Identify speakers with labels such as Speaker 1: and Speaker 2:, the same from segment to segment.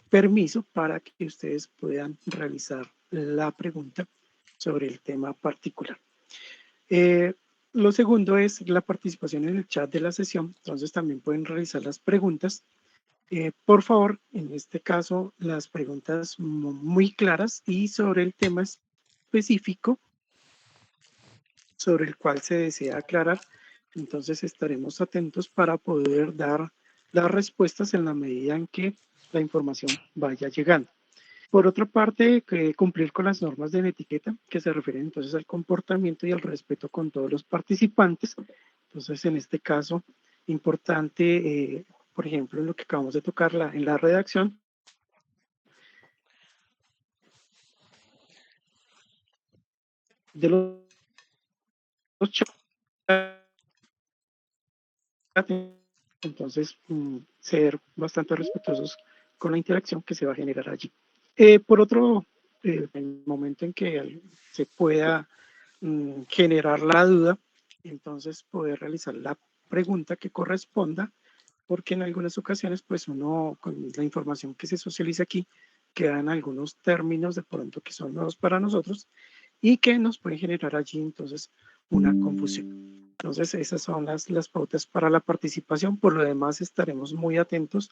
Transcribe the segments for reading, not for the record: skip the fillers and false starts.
Speaker 1: permiso para que ustedes puedan realizar la pregunta sobre el tema particular. Lo segundo es la participación en el chat de la sesión, entonces también pueden realizar las preguntas. Por favor, en este caso, las preguntas muy claras y sobre el tema específico sobre el cual se desea aclarar. Entonces estaremos atentos para poder dar las respuestas en la medida en que la información vaya llegando. Por otra parte, cumplir con las normas de etiqueta que se refieren entonces al comportamiento y al respeto con todos los participantes. Entonces, en este caso, importante, por ejemplo, en lo que acabamos de tocar en la redacción, de los chats, entonces ser bastante respetuosos con la interacción que se va a generar allí. Por otro, en el momento en que se pueda generar la duda, entonces poder realizar la pregunta que corresponda, porque en algunas ocasiones, pues uno, con la información que se socializa aquí, quedan algunos términos de pronto que son nuevos para nosotros y que nos pueden generar allí entonces una confusión. Entonces, esas son las pautas para la participación. Por lo demás, estaremos muy atentos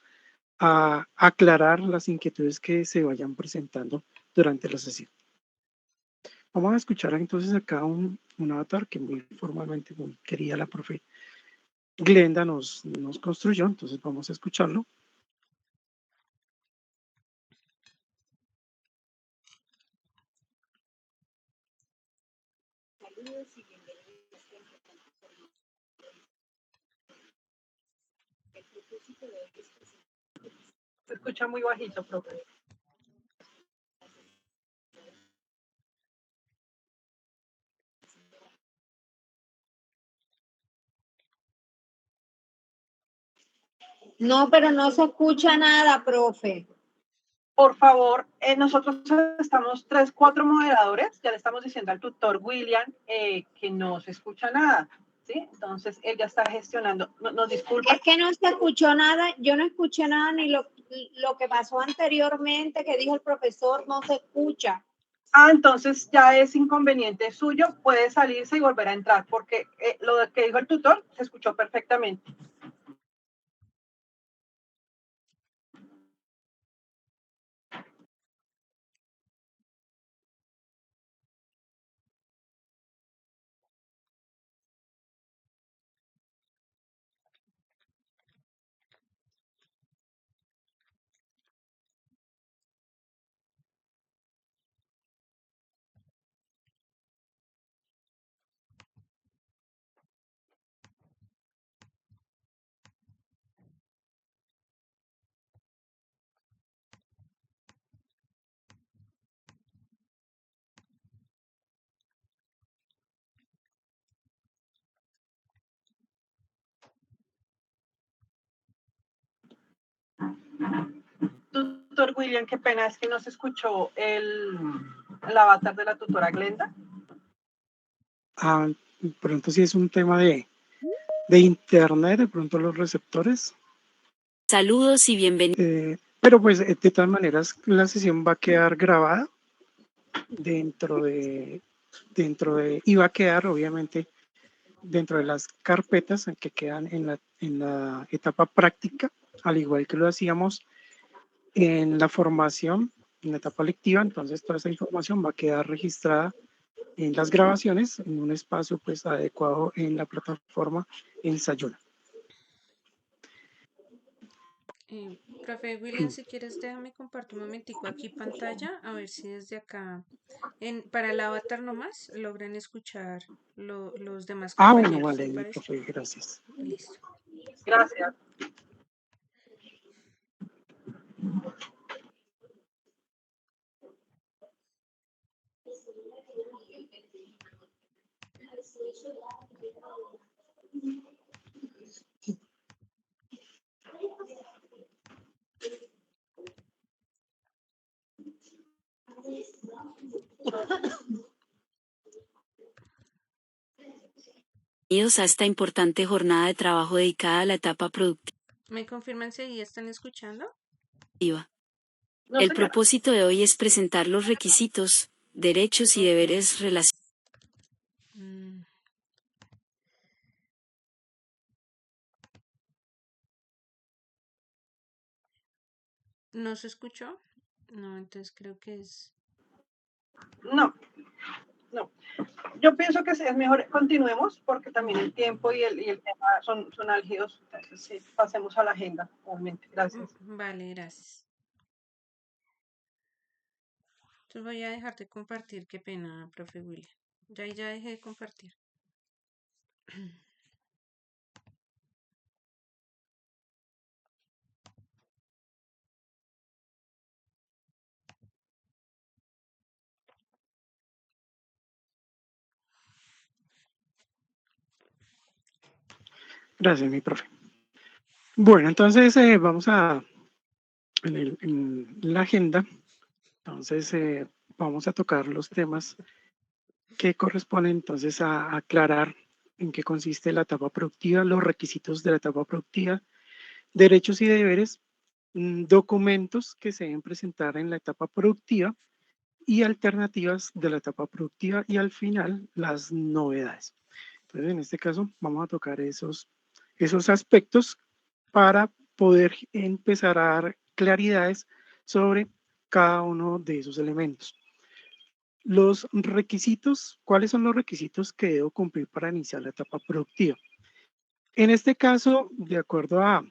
Speaker 1: a aclarar las inquietudes que se vayan presentando durante la sesión. Vamos a escuchar entonces acá un avatar que muy formalmente, muy querida la profe Glenda nos construyó, entonces vamos a escucharlo.
Speaker 2: Se escucha muy bajito, profe.
Speaker 3: No, pero no se escucha nada, profe.
Speaker 2: Por favor, nosotros estamos 3, 4 moderadores, ya le estamos diciendo al tutor William que no se escucha nada, ¿sí? Entonces, él ya está gestionando, nos disculpa.
Speaker 3: Es que no se escuchó nada, yo no escuché nada, ni lo que pasó anteriormente, que dijo el profesor, no se escucha.
Speaker 2: Ah, entonces ya es inconveniente suyo, puede salirse y volver a entrar, porque lo que dijo el tutor se escuchó perfectamente. Tutor William, qué pena, es que no se escuchó el avatar de la tutora Glenda.
Speaker 1: Ah, pronto sí es un tema de internet, de pronto los receptores.
Speaker 4: Saludos y bienvenidos.
Speaker 1: Pero pues de todas maneras la sesión va a quedar grabada y va a quedar obviamente dentro de las carpetas que quedan en la etapa práctica, al igual que lo hacíamos en la formación, en la etapa lectiva. Entonces toda esa información va a quedar registrada en las grabaciones en un espacio pues adecuado en la plataforma Ensayona.
Speaker 5: Profe William, si quieres déjame compartir un momentico aquí pantalla, a ver si desde acá, para el avatar nomás, logran escuchar los demás compañeros.
Speaker 1: Bueno, vale,
Speaker 5: ¿Te
Speaker 1: mi
Speaker 5: parece?
Speaker 1: profe, gracias.
Speaker 5: Listo.
Speaker 2: Gracias.
Speaker 4: Bienvenidos a esta importante jornada de trabajo dedicada a la etapa productiva.
Speaker 5: ¿Me confirman si ahí están escuchando?
Speaker 2: No,
Speaker 4: El
Speaker 2: señora.
Speaker 4: propósito de hoy es presentar los requisitos, derechos y deberes relacionados.
Speaker 5: ¿No se escuchó? No, entonces creo que es...
Speaker 2: No, no. Yo pienso que es mejor continuemos porque también el tiempo y el tema son álgidos. Entonces, sí, pasemos a la agenda, obviamente. Gracias.
Speaker 5: Vale, gracias. Entonces voy a dejar de compartir, qué pena, profe William. Ya dejé de compartir.
Speaker 1: Gracias, mi profe. Bueno, entonces vamos a, en la agenda, entonces vamos a tocar los temas que corresponden entonces a aclarar en qué consiste la etapa productiva, los requisitos de la etapa productiva, derechos y deberes, documentos que se deben presentar en la etapa productiva y alternativas de la etapa productiva y al final las novedades. Entonces, en este caso, vamos a tocar esos aspectos para poder empezar a dar claridades sobre cada uno de esos elementos. Los requisitos, ¿cuáles son los requisitos que debo cumplir para iniciar la etapa productiva? En este caso, de acuerdo a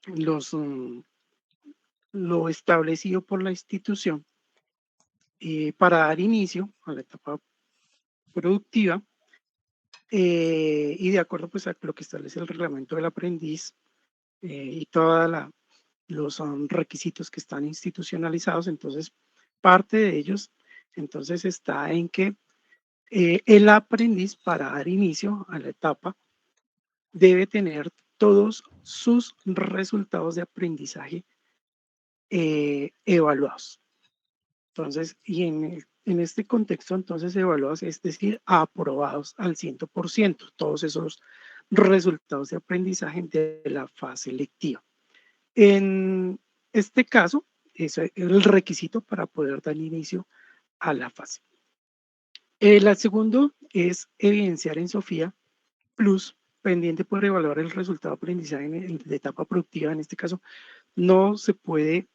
Speaker 1: los, lo establecido por la institución, para dar inicio a la etapa productiva, y de acuerdo pues a lo que establece el reglamento del aprendiz y todos los requisitos que están institucionalizados, entonces parte de ellos entonces está en que el aprendiz para dar inicio a la etapa debe tener todos sus resultados de aprendizaje evaluados. Entonces, y en este contexto, entonces evaluados, es decir, aprobados al 100%, todos esos resultados de aprendizaje de la fase lectiva. En este caso, ese es el requisito para poder dar inicio a la fase. La segundo es evidenciar en Sofía Plus, pendiente por evaluar el resultado de aprendizaje de etapa productiva. En este caso, no se puede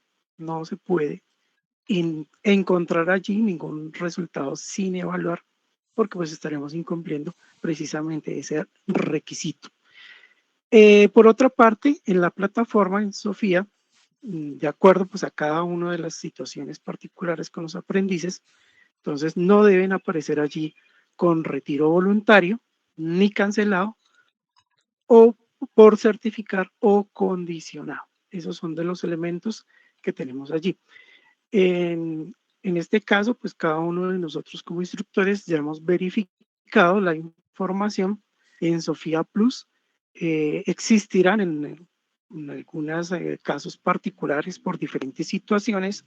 Speaker 1: encontrar allí ningún resultado sin evaluar, porque pues estaremos incumpliendo precisamente ese requisito. Por otra parte, en la plataforma, en Sofía, de acuerdo pues a cada una de las situaciones particulares con los aprendices, entonces no deben aparecer allí con retiro voluntario, ni cancelado, o por certificar o condicionado. Esos son de los elementos que tenemos allí. En este caso, pues cada uno de nosotros como instructores ya hemos verificado la información en Sofía Plus. Existirán en algunos casos particulares por diferentes situaciones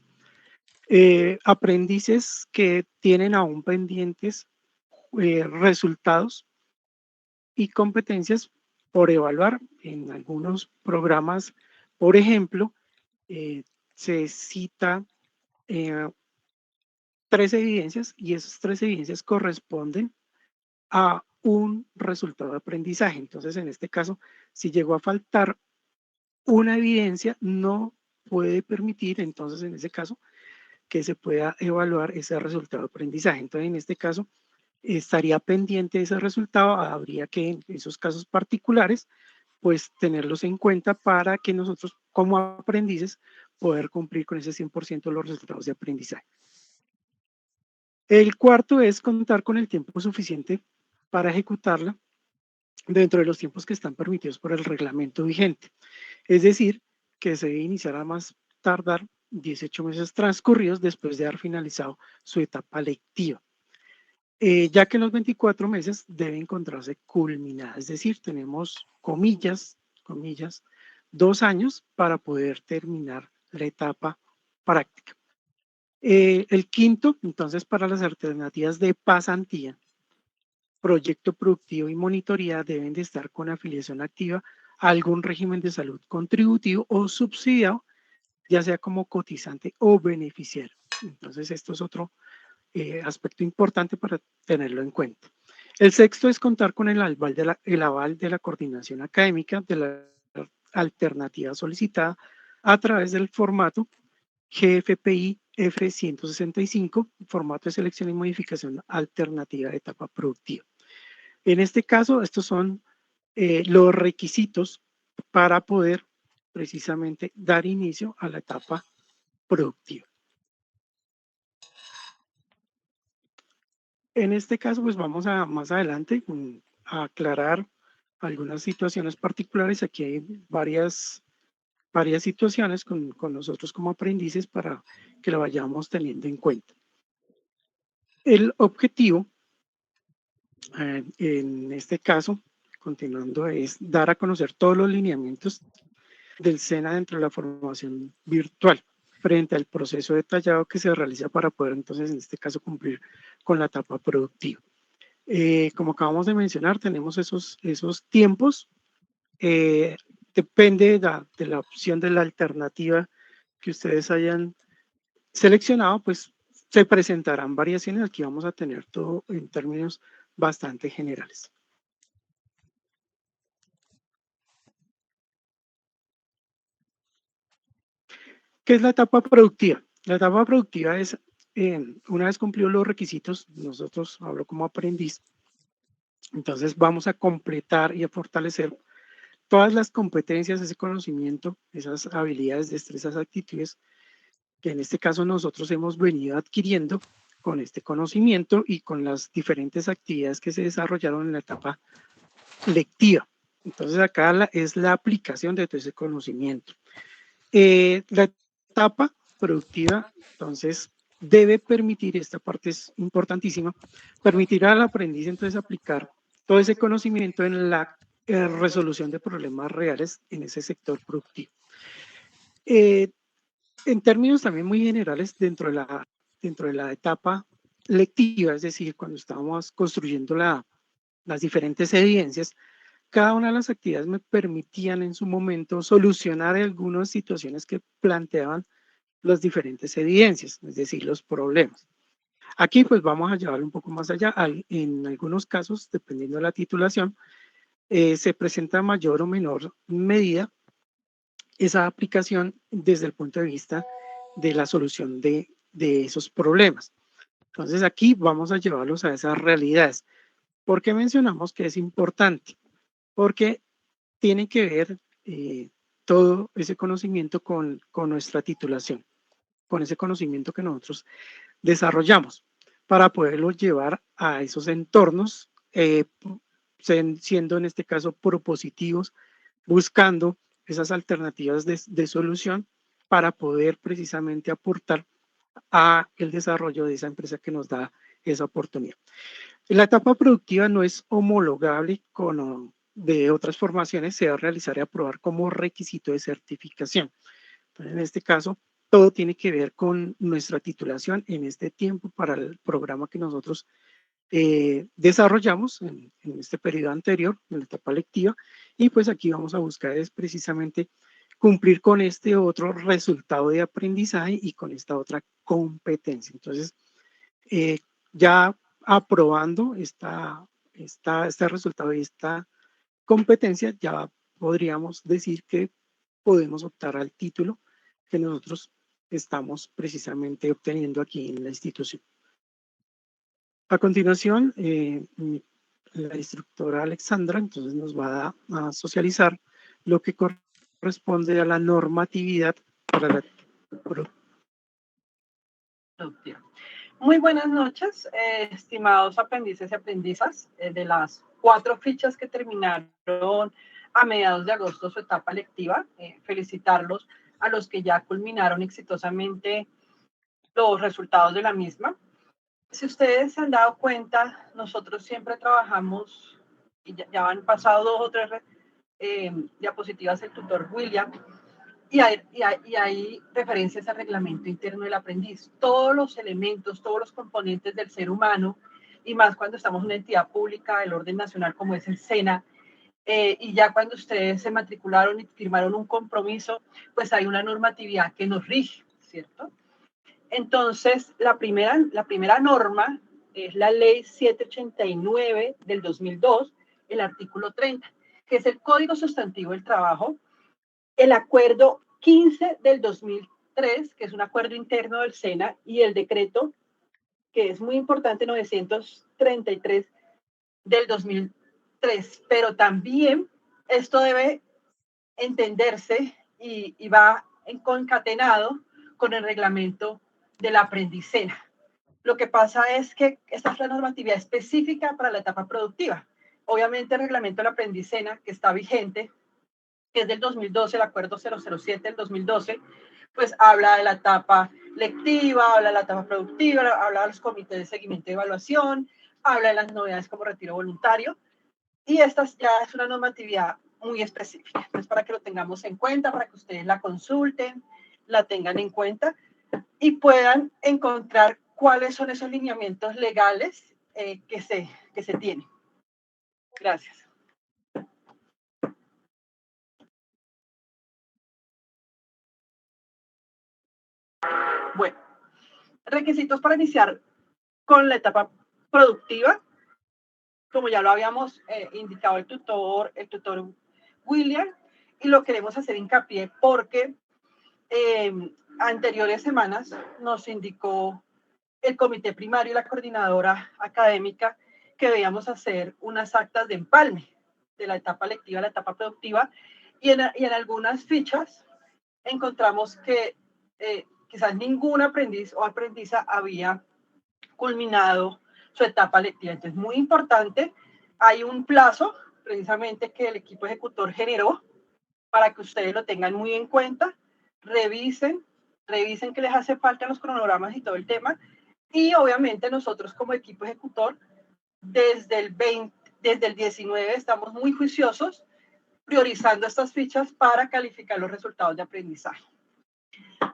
Speaker 1: aprendices que tienen aún pendientes resultados y competencias por evaluar en algunos programas. Por ejemplo, se cita 3 evidencias y esas 3 evidencias corresponden a un resultado de aprendizaje. Entonces, en este caso, si llegó a faltar una evidencia, no puede permitir, entonces, en ese caso, que se pueda evaluar ese resultado de aprendizaje. Entonces, en este caso, estaría pendiente ese resultado, habría que en esos casos particulares, pues tenerlos en cuenta para que nosotros como aprendices poder cumplir con ese 100% de los resultados de aprendizaje. El cuarto es contar con el tiempo suficiente para ejecutarla dentro de los tiempos que están permitidos por el reglamento vigente. Es decir, que se debe iniciar a más tardar 18 meses transcurridos después de haber finalizado su etapa lectiva. Ya que en los 24 meses debe encontrarse culminada, es decir, tenemos comillas, 2 años para poder terminar la etapa práctica. El quinto, entonces, para las alternativas de pasantía, proyecto productivo y monitoría deben de estar con afiliación activa a algún régimen de salud contributivo o subsidiado ya sea como cotizante o beneficiario. Entonces, esto es otro aspecto importante para tenerlo en cuenta. El sexto es contar con el aval de la coordinación académica de la alternativa solicitada a través del formato GFPI F165, formato de selección y modificación alternativa de etapa productiva. En este caso, estos son los requisitos para poder precisamente dar inicio a la etapa productiva. En este caso, pues vamos a más adelante a aclarar algunas situaciones particulares. Aquí hay varias situaciones con nosotros como aprendices para que lo vayamos teniendo en cuenta. El objetivo, en este caso, continuando, es dar a conocer todos los lineamientos del SENA dentro de la formación virtual frente al proceso detallado que se realiza para poder entonces en este caso cumplir con la etapa productiva. Como acabamos de mencionar, tenemos esos tiempos. Depende de la opción de la alternativa que ustedes hayan seleccionado, pues se presentarán variaciones. Aquí vamos a tener todo en términos bastante generales. ¿Qué es la etapa productiva? La etapa productiva es, una vez cumplidos los requisitos, nosotros hablo como aprendiz, entonces vamos a completar y a fortalecer todas las competencias, ese conocimiento, esas habilidades, destrezas, actitudes que en este caso nosotros hemos venido adquiriendo con este conocimiento y con las diferentes actividades que se desarrollaron en la etapa lectiva. Entonces acá es la aplicación de todo ese conocimiento. La etapa productiva, entonces, debe permitir, esta parte es importantísima, permitir al aprendiz entonces aplicar todo ese conocimiento en la resolución de problemas reales en ese sector productivo. En términos también muy generales, dentro de la etapa lectiva, es decir, cuando estábamos construyendo las diferentes evidencias, cada una de las actividades me permitían en su momento solucionar algunas situaciones que planteaban las diferentes evidencias, es decir, los problemas. Aquí pues vamos a llevarlo un poco más allá. En algunos casos, dependiendo de la titulación, se presenta mayor o menor medida esa aplicación desde el punto de vista de la solución de esos problemas. Entonces aquí vamos a llevarlos a esas realidades. ¿Por qué mencionamos que es importante? Porque tiene que ver todo ese conocimiento con nuestra titulación, con ese conocimiento que nosotros desarrollamos para poderlo llevar a esos entornos, siendo en este caso propositivos, buscando esas alternativas de solución para poder precisamente aportar a el desarrollo de esa empresa que nos da esa oportunidad. La etapa productiva no es homologable con de otras formaciones, se va a realizar y aprobar como requisito de certificación. Entonces, en este caso, todo tiene que ver con nuestra titulación en este tiempo para el programa que nosotros desarrollamos en este periodo anterior, en la etapa lectiva, y pues aquí vamos a buscar es precisamente cumplir con este otro resultado de aprendizaje y con esta otra competencia. Entonces, ya aprobando este resultado y esta competencia, ya podríamos decir que podemos optar al título que nosotros estamos precisamente obteniendo aquí en la institución. A continuación, la instructora Alexandra entonces nos va a socializar lo que corresponde a la normatividad para la
Speaker 2: productiva. Muy buenas noches, estimados aprendices y aprendizas. De las 4 fichas que terminaron a mediados de agosto su etapa lectiva, felicitarlos a los que ya culminaron exitosamente los resultados de la misma. Si ustedes se han dado cuenta, nosotros siempre trabajamos, y ya han pasado 2 o 3 diapositivas del tutor William, y hay referencias al reglamento interno del aprendiz. Todos los elementos, todos los componentes del ser humano, y más cuando estamos en una entidad pública del orden nacional como es el SENA, y ya cuando ustedes se matricularon y firmaron un compromiso, pues hay una normatividad que nos rige, ¿cierto? Entonces, la primera norma es la ley 789 del 2002, el artículo 30, que es el Código Sustantivo del Trabajo, el acuerdo 15 del 2003, que es un acuerdo interno del SENA, y el decreto, que es muy importante, 933 del 2003. Pero también esto debe entenderse y va concatenado con el reglamento de la aprendicena. Lo que pasa es que esta es la normatividad específica para la etapa productiva. Obviamente el reglamento de la aprendicena que está vigente, que es del 2012, el acuerdo 007 del 2012, pues habla de la etapa lectiva, habla de la etapa productiva, habla de los comités de seguimiento y evaluación, habla de las novedades como retiro voluntario, y esta ya es una normatividad muy específica. Entonces, para que lo tengamos en cuenta, para que ustedes la consulten, la tengan en cuenta y puedan encontrar cuáles son esos lineamientos legales que se tienen. Gracias. Bueno, requisitos para iniciar con la etapa productiva. Como ya lo habíamos indicado el tutor William, y lo queremos hacer hincapié porque anteriores semanas nos indicó el comité primario y la coordinadora académica que debíamos hacer unas actas de empalme de la etapa lectiva a la etapa productiva, y en algunas fichas encontramos que quizás ningún aprendiz o aprendiza había culminado su etapa lectiva. Entonces, muy importante, hay un plazo precisamente que el equipo ejecutor generó para que ustedes lo tengan muy en cuenta, revisen qué les hace falta en los cronogramas y todo el tema, y obviamente nosotros como equipo ejecutor, desde el 19 estamos muy juiciosos, priorizando estas fichas para calificar los resultados de aprendizaje.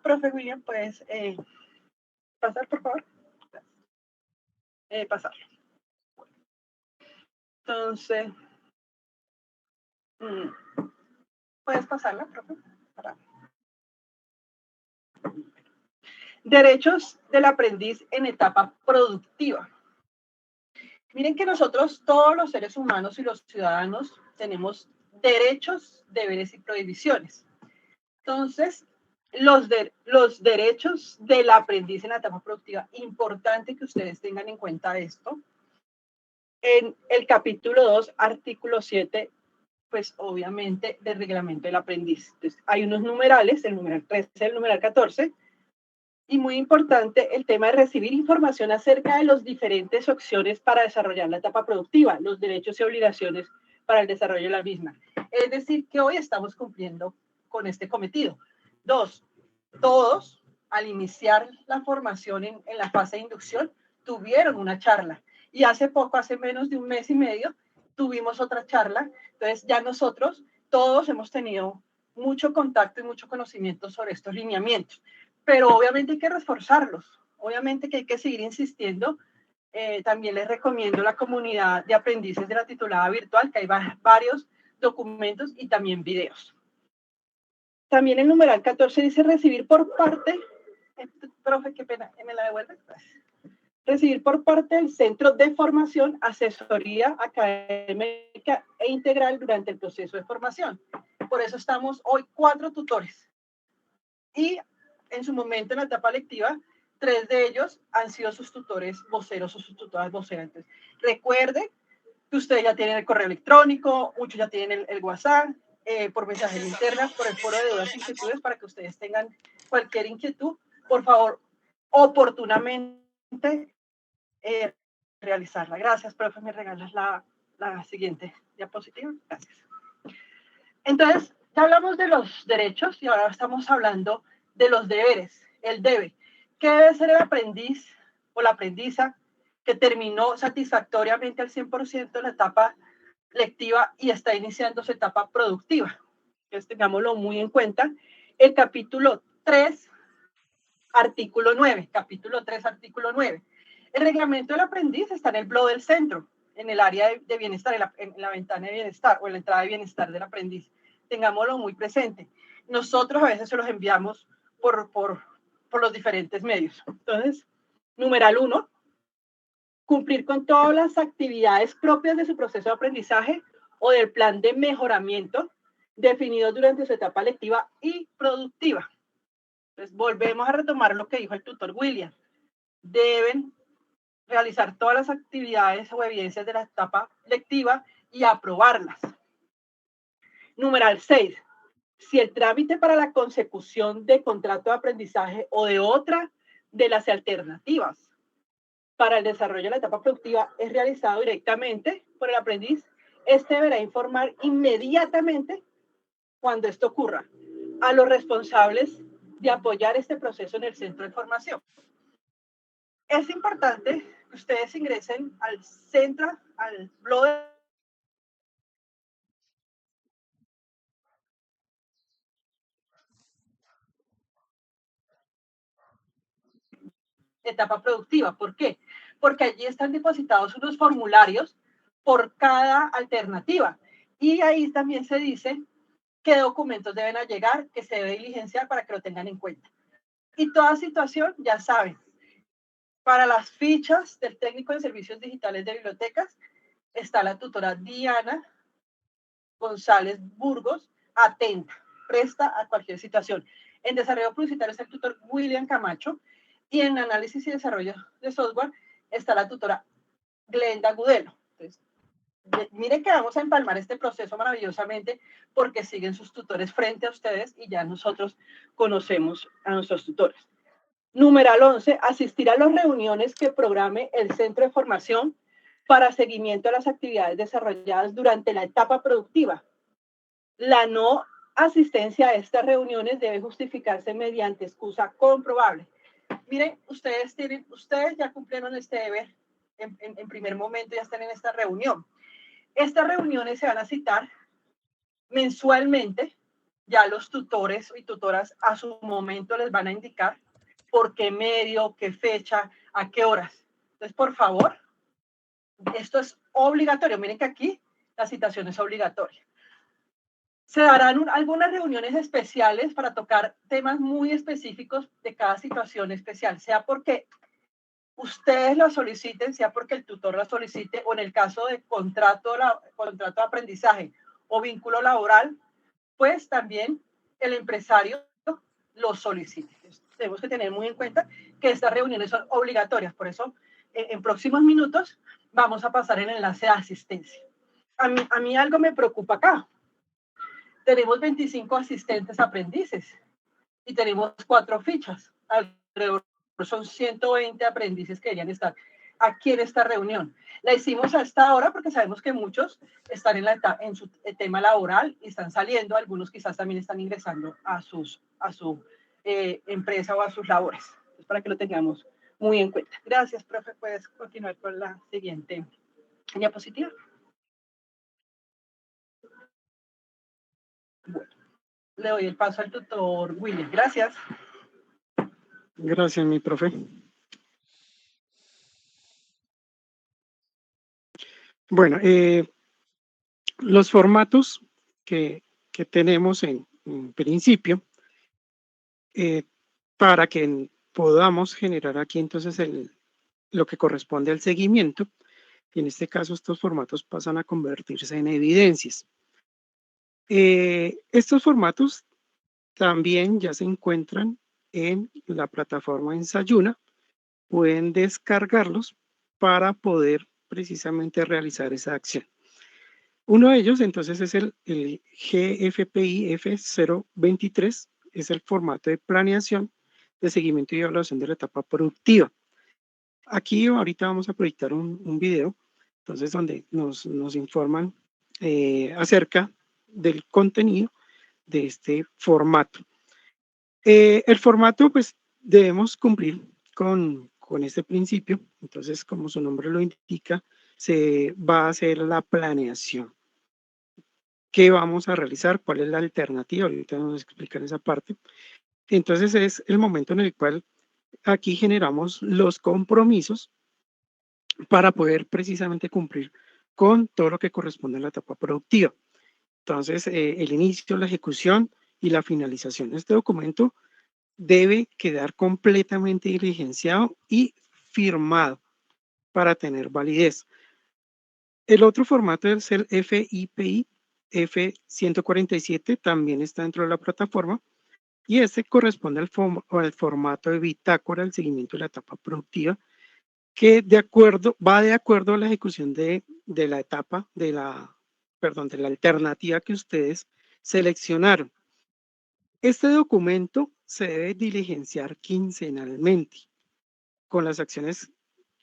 Speaker 2: Profe William, ¿puedes pasar, por favor? Pasarlo. Entonces, ¿puedes pasarla, profe? Derechos del aprendiz en etapa productiva. Miren que nosotros, todos los seres humanos y los ciudadanos, tenemos derechos, deberes y prohibiciones. Entonces, los derechos del aprendiz en la etapa productiva, importante que ustedes tengan en cuenta esto. En el capítulo 2, artículo 7, pues obviamente del reglamento del aprendiz. Entonces, hay unos numerales, el numeral 13, el numeral 14, y muy importante el tema de recibir información acerca de las diferentes opciones para desarrollar la etapa productiva, los derechos y obligaciones para el desarrollo de la misma. Es decir, que hoy estamos cumpliendo con este cometido. 2, todos al iniciar la formación en la fase de inducción tuvieron una charla, y hace poco, hace menos de un mes y medio, tuvimos otra charla. Entonces ya nosotros todos hemos tenido mucho contacto y mucho conocimiento sobre estos lineamientos, pero obviamente hay que reforzarlos, obviamente que hay que seguir insistiendo. También les recomiendo la comunidad de aprendices de la titulada virtual, que hay varios documentos y también videos. También el numeral 14 dice recibir por parte, profe, qué pena, ¿me la devuelve? Recibir por parte del Centro de Formación asesoría académica e integral durante el proceso de formación. Por eso estamos hoy 4 tutores. Y en su momento en la etapa lectiva, 3 de ellos han sido sus tutores voceros o sus tutoras voceras. Entonces, recuerden que ustedes ya tienen el correo electrónico, muchos ya tienen el WhatsApp, por mensajes internas, por el foro de dudas e inquietudes, para que ustedes tengan cualquier inquietud, por favor, oportunamente realizarla. Gracias, profe, me regalas la siguiente diapositiva. Gracias. Entonces, ya hablamos de los derechos y ahora estamos hablando de los deberes, el debe. ¿Qué debe ser el aprendiz o la aprendiza que terminó satisfactoriamente al 100% la etapa lectiva y está iniciando su etapa productiva? Entonces, tengámoslo muy en cuenta. El capítulo 3, artículo 9. Capítulo 3, artículo 9. El reglamento del aprendiz está en el blog del centro. en el área de bienestar, en la ventana de bienestar o en la entrada de bienestar del aprendiz. Tengámoslo muy presente. Nosotros a veces se los enviamos por los diferentes medios. Entonces, numeral 1, cumplir con todas las actividades propias de su proceso de aprendizaje o del plan de mejoramiento definidos durante su etapa lectiva y productiva. Entonces, volvemos a retomar lo que dijo el tutor William. Deben realizar todas las actividades o evidencias de la etapa lectiva y aprobarlas. Numeral 6. Si el trámite para la consecución de contrato de aprendizaje o de otra de las alternativas para el desarrollo de la etapa productiva es realizado directamente por el aprendiz, este deberá informar inmediatamente cuando esto ocurra a los responsables de apoyar este proceso en el centro de formación. Es importante que ustedes ingresen al centro, al blog de etapa productiva. ¿Por qué? Porque allí están depositados unos formularios por cada alternativa. Y ahí también se dice qué documentos deben llegar, que se debe diligenciar para que lo tengan en cuenta. Y toda situación, ya saben, para las fichas del técnico de servicios digitales de bibliotecas está la tutora Diana González Burgos, atenta, presta a cualquier situación. En desarrollo publicitario está el tutor William Camacho y en análisis y desarrollo de software está la tutora Glenda Gudelo. Entonces, miren que vamos a empalmar este proceso maravillosamente porque siguen sus tutores frente a ustedes y ya nosotros conocemos a nuestros tutores. Numeral 11, asistir a las reuniones que programe el centro de formación para seguimiento de las actividades desarrolladas durante la etapa productiva. La no asistencia a estas reuniones debe justificarse mediante excusa comprobable. Miren, ustedes ya cumplieron este deber en primer momento, ya están en esta reunión. Estas reuniones se van a citar mensualmente, ya los tutores y tutoras a su momento les van a indicar por qué medio, qué fecha, a qué horas. Entonces, por favor, esto es obligatorio. Miren que aquí la citación es obligatoria. Se darán algunas reuniones especiales para tocar temas muy específicos de cada situación especial, sea porque ustedes lo soliciten, sea porque el tutor lo solicite, o en el caso de contrato de aprendizaje o vínculo laboral, pues también el empresario lo solicite. Tenemos que tener muy en cuenta que estas reuniones son obligatorias, por eso en próximos minutos vamos a pasar el enlace de asistencia. A mí algo me preocupa acá. Tenemos 25 asistentes aprendices y tenemos 4 fichas. Alrededor son 120 aprendices que deberían estar aquí en esta reunión. La hicimos a esta hora porque sabemos que muchos están en su tema laboral y están saliendo, algunos quizás también están ingresando a su empresa o a sus labores. Entonces, para que lo tengamos muy en cuenta. Gracias, profe. Puedes continuar con la siguiente diapositiva. Bueno, le doy el paso al tutor William. Gracias.
Speaker 1: Gracias, mi profe. Bueno, los formatos que tenemos en principio, para que podamos generar aquí entonces lo que corresponde al seguimiento, y en este caso estos formatos pasan a convertirse en evidencias. Estos formatos también ya se encuentran en la plataforma Ensayuna, pueden descargarlos para poder precisamente realizar esa acción. Uno de ellos entonces es el GFPI F023, es el formato de planeación, de seguimiento y evaluación de la etapa productiva. Aquí ahorita vamos a proyectar un video, entonces donde nos informan acerca del contenido de este formato. El formato, pues, debemos cumplir con este principio. Entonces, como su nombre lo indica, se va a hacer la planeación. ¿Qué vamos a realizar? ¿Cuál es la alternativa? Ahorita vamos a explicar esa parte. Entonces, es el momento en el cual aquí generamos los compromisos para poder precisamente cumplir con todo lo que corresponde a la etapa productiva. Entonces, el inicio, la ejecución y la finalización. Este documento debe quedar completamente diligenciado y firmado para tener validez. El otro formato es el FIPI F147, también está dentro de la plataforma, y este corresponde al formato de bitácora, el seguimiento de la etapa productiva, que va de acuerdo a la ejecución de la etapa, de la alternativa que ustedes seleccionaron. Este documento se debe diligenciar quincenalmente con las acciones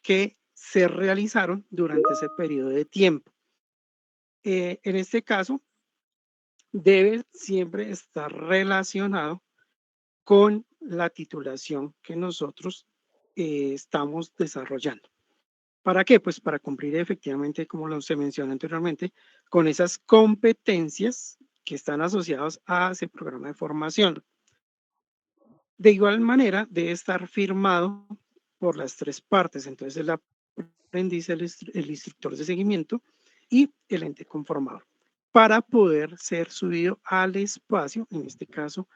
Speaker 1: que se realizaron durante ese periodo de tiempo. En este caso, debe siempre estar relacionado con la titulación que nosotros estamos desarrollando. ¿Para qué? Pues para cumplir efectivamente, como se mencionó anteriormente, con esas competencias que están asociadas a ese programa de formación. De igual manera, debe estar firmado por las tres partes. Entonces, el aprendiz, el instructor de seguimiento y el ente conformador, para poder ser subido al espacio. En este caso,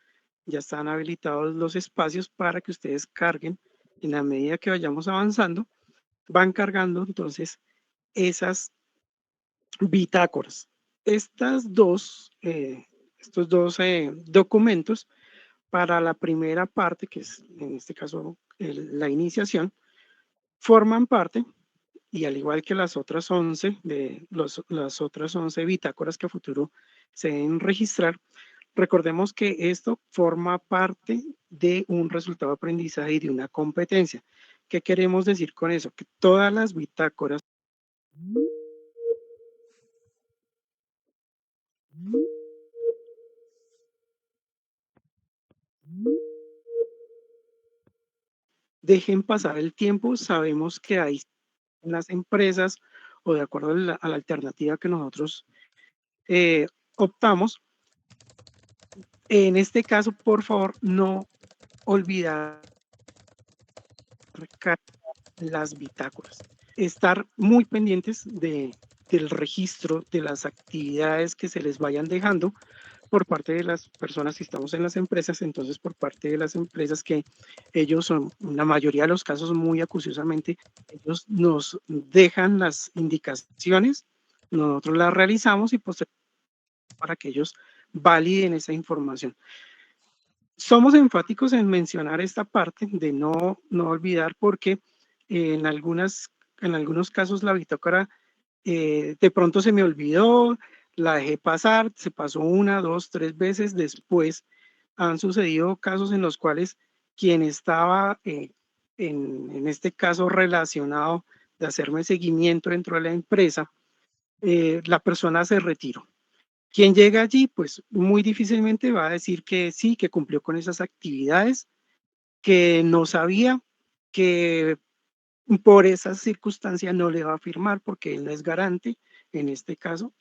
Speaker 1: ya están habilitados los espacios para que ustedes carguen. En la medida que vayamos avanzando, van cargando entonces esas bitácoras. Estos dos documentos, para la primera parte, que es en este caso la iniciación, forman parte, y al igual que las otras 11, las otras 11 bitácoras que a futuro se deben registrar, recordemos que esto forma parte de un resultado de aprendizaje y de una competencia. ¿Qué queremos decir con eso? Que todas las bitácoras dejen pasar el tiempo. Sabemos que hay en las empresas, o de acuerdo a la alternativa que nosotros optamos. En este caso, por favor, no olvidar las bitácoras. Estar muy pendientes del registro de las actividades que se les vayan dejando por parte de las personas que estamos en las empresas. Entonces, por parte de las empresas, que ellos son, en la mayoría de los casos, muy acuciosamente, ellos nos dejan las indicaciones, nosotros las realizamos y posteriormente para que ellos validen esa información. Somos enfáticos en mencionar esta parte de no olvidar, porque en algunos casos la bitácora de pronto se me olvidó, la dejé pasar, se pasó 1, 2, 3 veces. Después han sucedido casos en los cuales quien estaba en este caso relacionado de hacerme seguimiento dentro de la empresa, la persona se retiró. Quien llega allí, pues muy difícilmente va a decir que sí, que cumplió con esas actividades, que no sabía, que por esa circunstancia no le va a firmar, porque él no es garante, en este caso,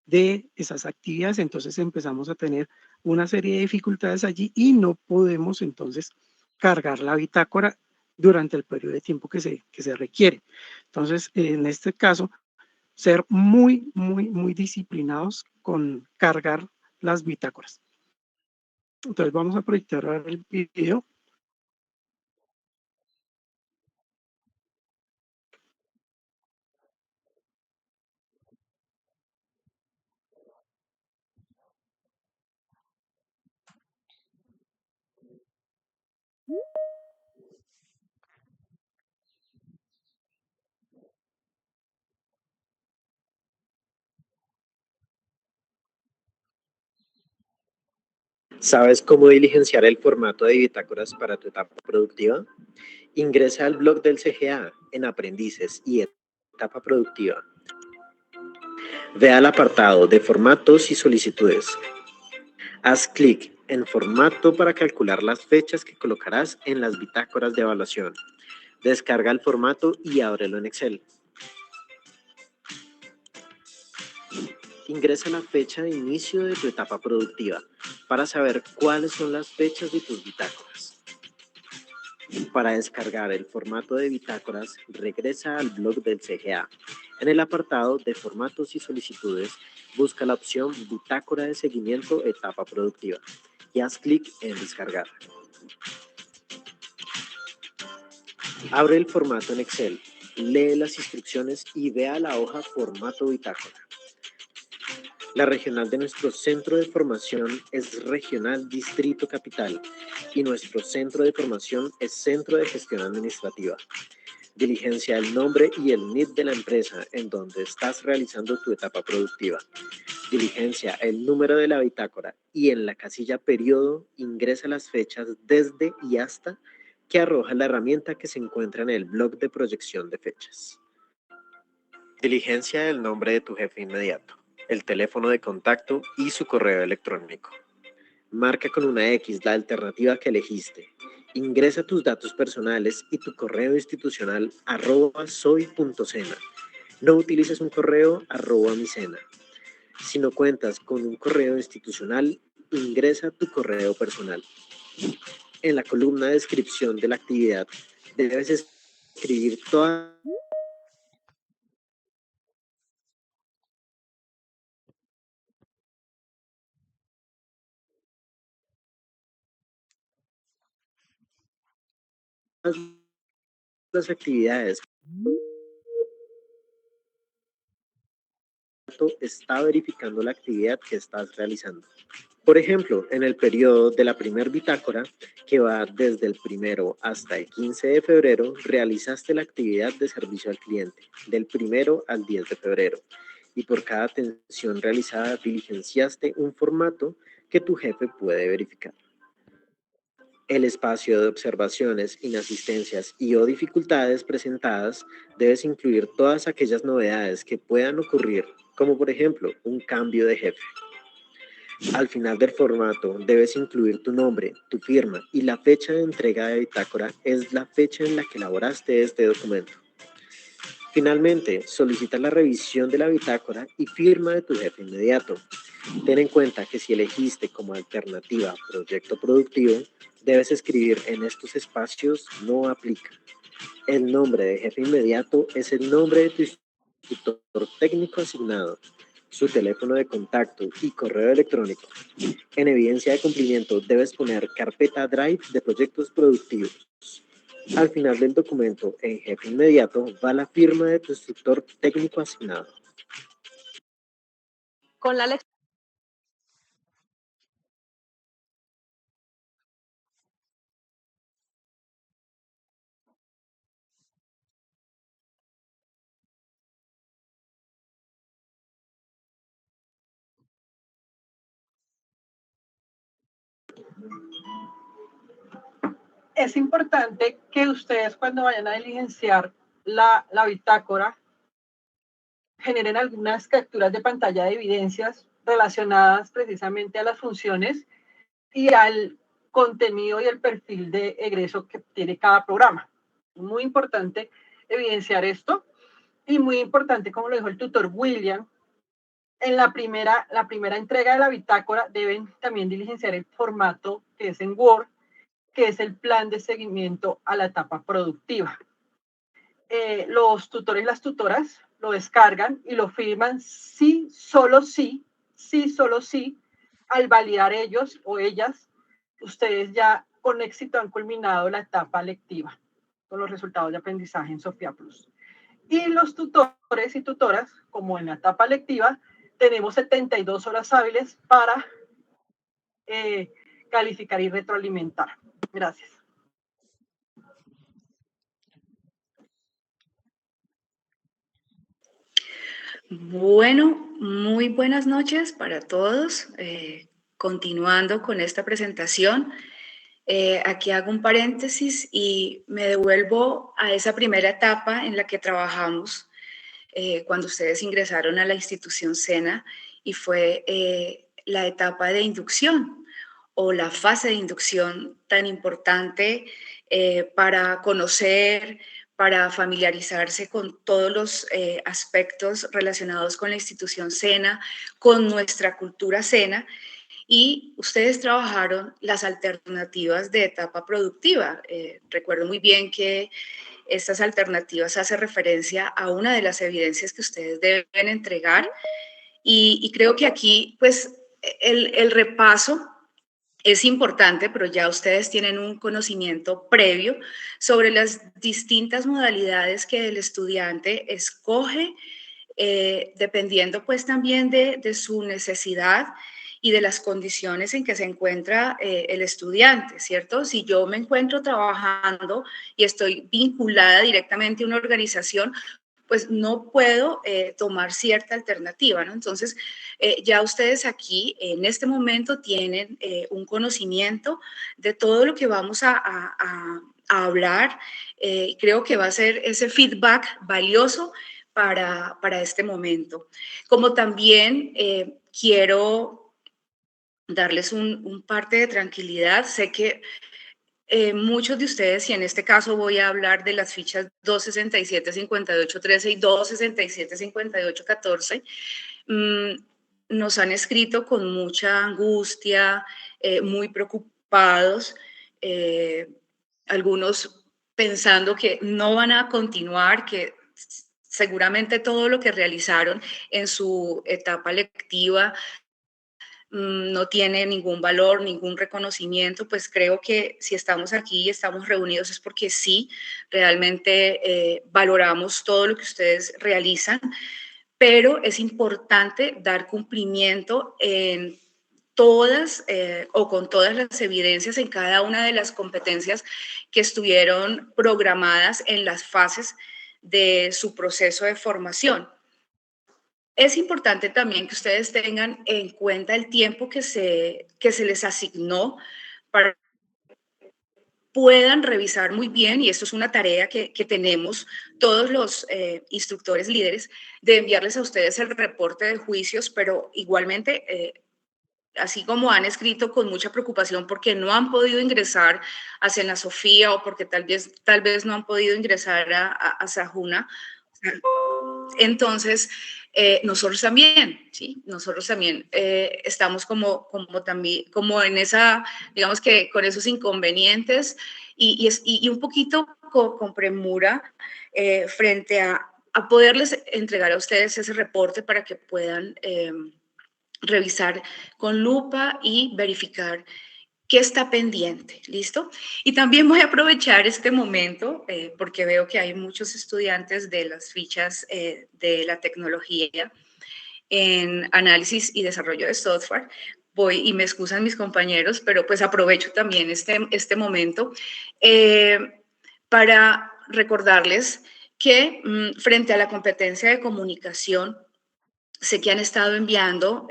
Speaker 1: de esas actividades. Entonces empezamos a tener una serie de dificultades allí y no podemos entonces cargar la bitácora durante el periodo de tiempo que se requiere. Entonces, en este caso, ser muy disciplinados con cargar las bitácoras. Entonces vamos a proyectar el video.
Speaker 6: ¿Sabes cómo diligenciar el formato de bitácoras para tu etapa productiva? Ingresa al blog del CGA en Aprendices y Etapa Productiva. Ve al apartado de Formatos y Solicitudes. Haz clic en Formato para calcular las fechas que colocarás en las bitácoras de evaluación. Descarga el formato y ábrelo en Excel. Ingresa la fecha de inicio de tu etapa productiva para saber cuáles son las fechas de tus bitácoras. Para descargar el formato de bitácoras, regresa al blog del CGA En el apartado de formatos y solicitudes, busca la opción Bitácora de seguimiento etapa productiva y haz clic en descargar. Abre el formato en Excel, lee las instrucciones y vea la hoja formato bitácora. La regional de nuestro centro de formación es Regional Distrito Capital y nuestro centro de formación es Centro de Gestión Administrativa. Diligencia el nombre y el NID de la empresa en donde estás realizando tu etapa productiva. Diligencia el número de la bitácora y en la casilla periodo ingresa las fechas desde y hasta que arroja la herramienta que se encuentra en el blog de proyección de fechas. Diligencia el nombre de tu jefe inmediato, el teléfono de contacto y su correo electrónico. Marca con una X la alternativa que elegiste. Ingresa tus datos personales y tu correo institucional @soy.cena. No utilices un correo @micena. Si no cuentas con un correo institucional, ingresa tu correo personal. En la columna de descripción de la actividad debes escribir todas las actividades está verificando la actividad que estás realizando. Por ejemplo, en el periodo de la primer bitácora, que va desde el 1 hasta el 15 de febrero, realizaste la actividad de servicio al cliente, del 1 al 10 de febrero, y por cada atención realizada diligenciaste un formato que tu jefe puede verificar. El espacio de observaciones, inasistencias y o dificultades presentadas debes incluir todas aquellas novedades que puedan ocurrir, como por ejemplo un cambio de jefe. Al final del formato debes incluir tu nombre, tu firma y la fecha de entrega de bitácora es la fecha en la que elaboraste este documento. Finalmente, solicita la revisión de la bitácora y firma de tu jefe inmediato. Ten en cuenta que si elegiste como alternativa proyecto productivo, debes escribir en estos espacios no aplica. El nombre de jefe inmediato es el nombre de tu instructor técnico asignado, su teléfono de contacto y correo electrónico. En evidencia de cumplimiento debes poner carpeta Drive de proyectos productivos. Al final del documento, en jefe inmediato, va la firma de tu instructor técnico asignado.
Speaker 2: Con la lectura. Es importante que ustedes cuando vayan a diligenciar la bitácora generen algunas capturas de pantalla de evidencias relacionadas precisamente a las funciones y al contenido y el perfil de egreso que tiene cada programa. Muy importante evidenciar esto y muy importante, como lo dijo el tutor William, en la primera entrega de la bitácora deben también diligenciar el formato que es en Word, que es el plan de seguimiento a la etapa productiva. Los tutores y las tutoras lo descargan y lo firman sí, solo sí, al validar ellos o ellas, ustedes ya con éxito han culminado la etapa lectiva con los resultados de aprendizaje en Sofía Plus. Y los tutores y tutoras, como en la etapa lectiva, tenemos 72 horas hábiles para calificar y retroalimentar. Gracias.
Speaker 7: Bueno, muy buenas noches para todos. Continuando con esta presentación, aquí hago un paréntesis y me devuelvo a esa primera etapa en la que trabajamos cuando ustedes ingresaron a la institución SENA y fue la etapa de inducción o la fase de inducción tan importante para conocer, para familiarizarse con todos los aspectos relacionados con la institución SENA, con nuestra cultura SENA, y ustedes trabajaron las alternativas de etapa productiva. Recuerdo muy bien que estas alternativas hace referencia a una de las evidencias que ustedes deben entregar y creo que aquí pues el repaso es importante, pero ya ustedes tienen un conocimiento previo sobre las distintas modalidades que el estudiante escoge, dependiendo pues también de su necesidad y de las condiciones en que se encuentra el estudiante, ¿cierto? Si yo me encuentro trabajando y estoy vinculada directamente a una organización, pues no puedo tomar cierta alternativa, ¿no? Entonces, ya ustedes aquí en este momento tienen un conocimiento de todo lo que vamos a hablar. Creo que va a ser ese feedback valioso para este momento. Como también quiero darles un parte de tranquilidad. Sé que muchos de ustedes, y en este caso voy a hablar de las fichas 267-5813 y 267-5814, nos han escrito con mucha angustia, muy preocupados, algunos pensando que no van a continuar, que seguramente todo lo que realizaron en su etapa lectiva no tiene ningún valor, ningún reconocimiento, pues creo que si estamos aquí y estamos reunidos es porque sí, realmente valoramos todo lo que ustedes realizan, pero es importante dar cumplimiento en todas o con todas las evidencias en cada una de las competencias que estuvieron programadas en las fases de su proceso de formación. Es importante también que ustedes tengan en cuenta el tiempo que se les asignó para que puedan revisar muy bien, y esto es una tarea que tenemos todos los instructores líderes, de enviarles a ustedes el reporte de juicios, pero igualmente, así como han escrito con mucha preocupación porque no han podido ingresar a Sena Sofía o porque tal vez no han podido ingresar a Sajuna, entonces, nosotros también, ¿sí? Nosotros también estamos como en esa, digamos que con esos inconvenientes y un poquito con premura frente a poderles entregar a ustedes ese reporte para que puedan revisar con lupa y verificar qué está pendiente, ¿listo? Y también voy a aprovechar este momento porque veo que hay muchos estudiantes de las fichas de la tecnología en análisis y desarrollo de software. Voy, y me excusan mis compañeros, pero pues aprovecho también este momento para recordarles que frente a la competencia de comunicación, sé que han estado enviando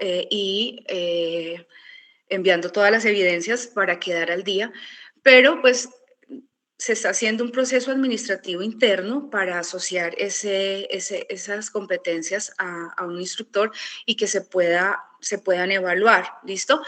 Speaker 7: enviando todas las evidencias para quedar al día, pero pues se está haciendo un proceso administrativo interno para asociar esas competencias a un instructor y que se puedan evaluar, ¿listo?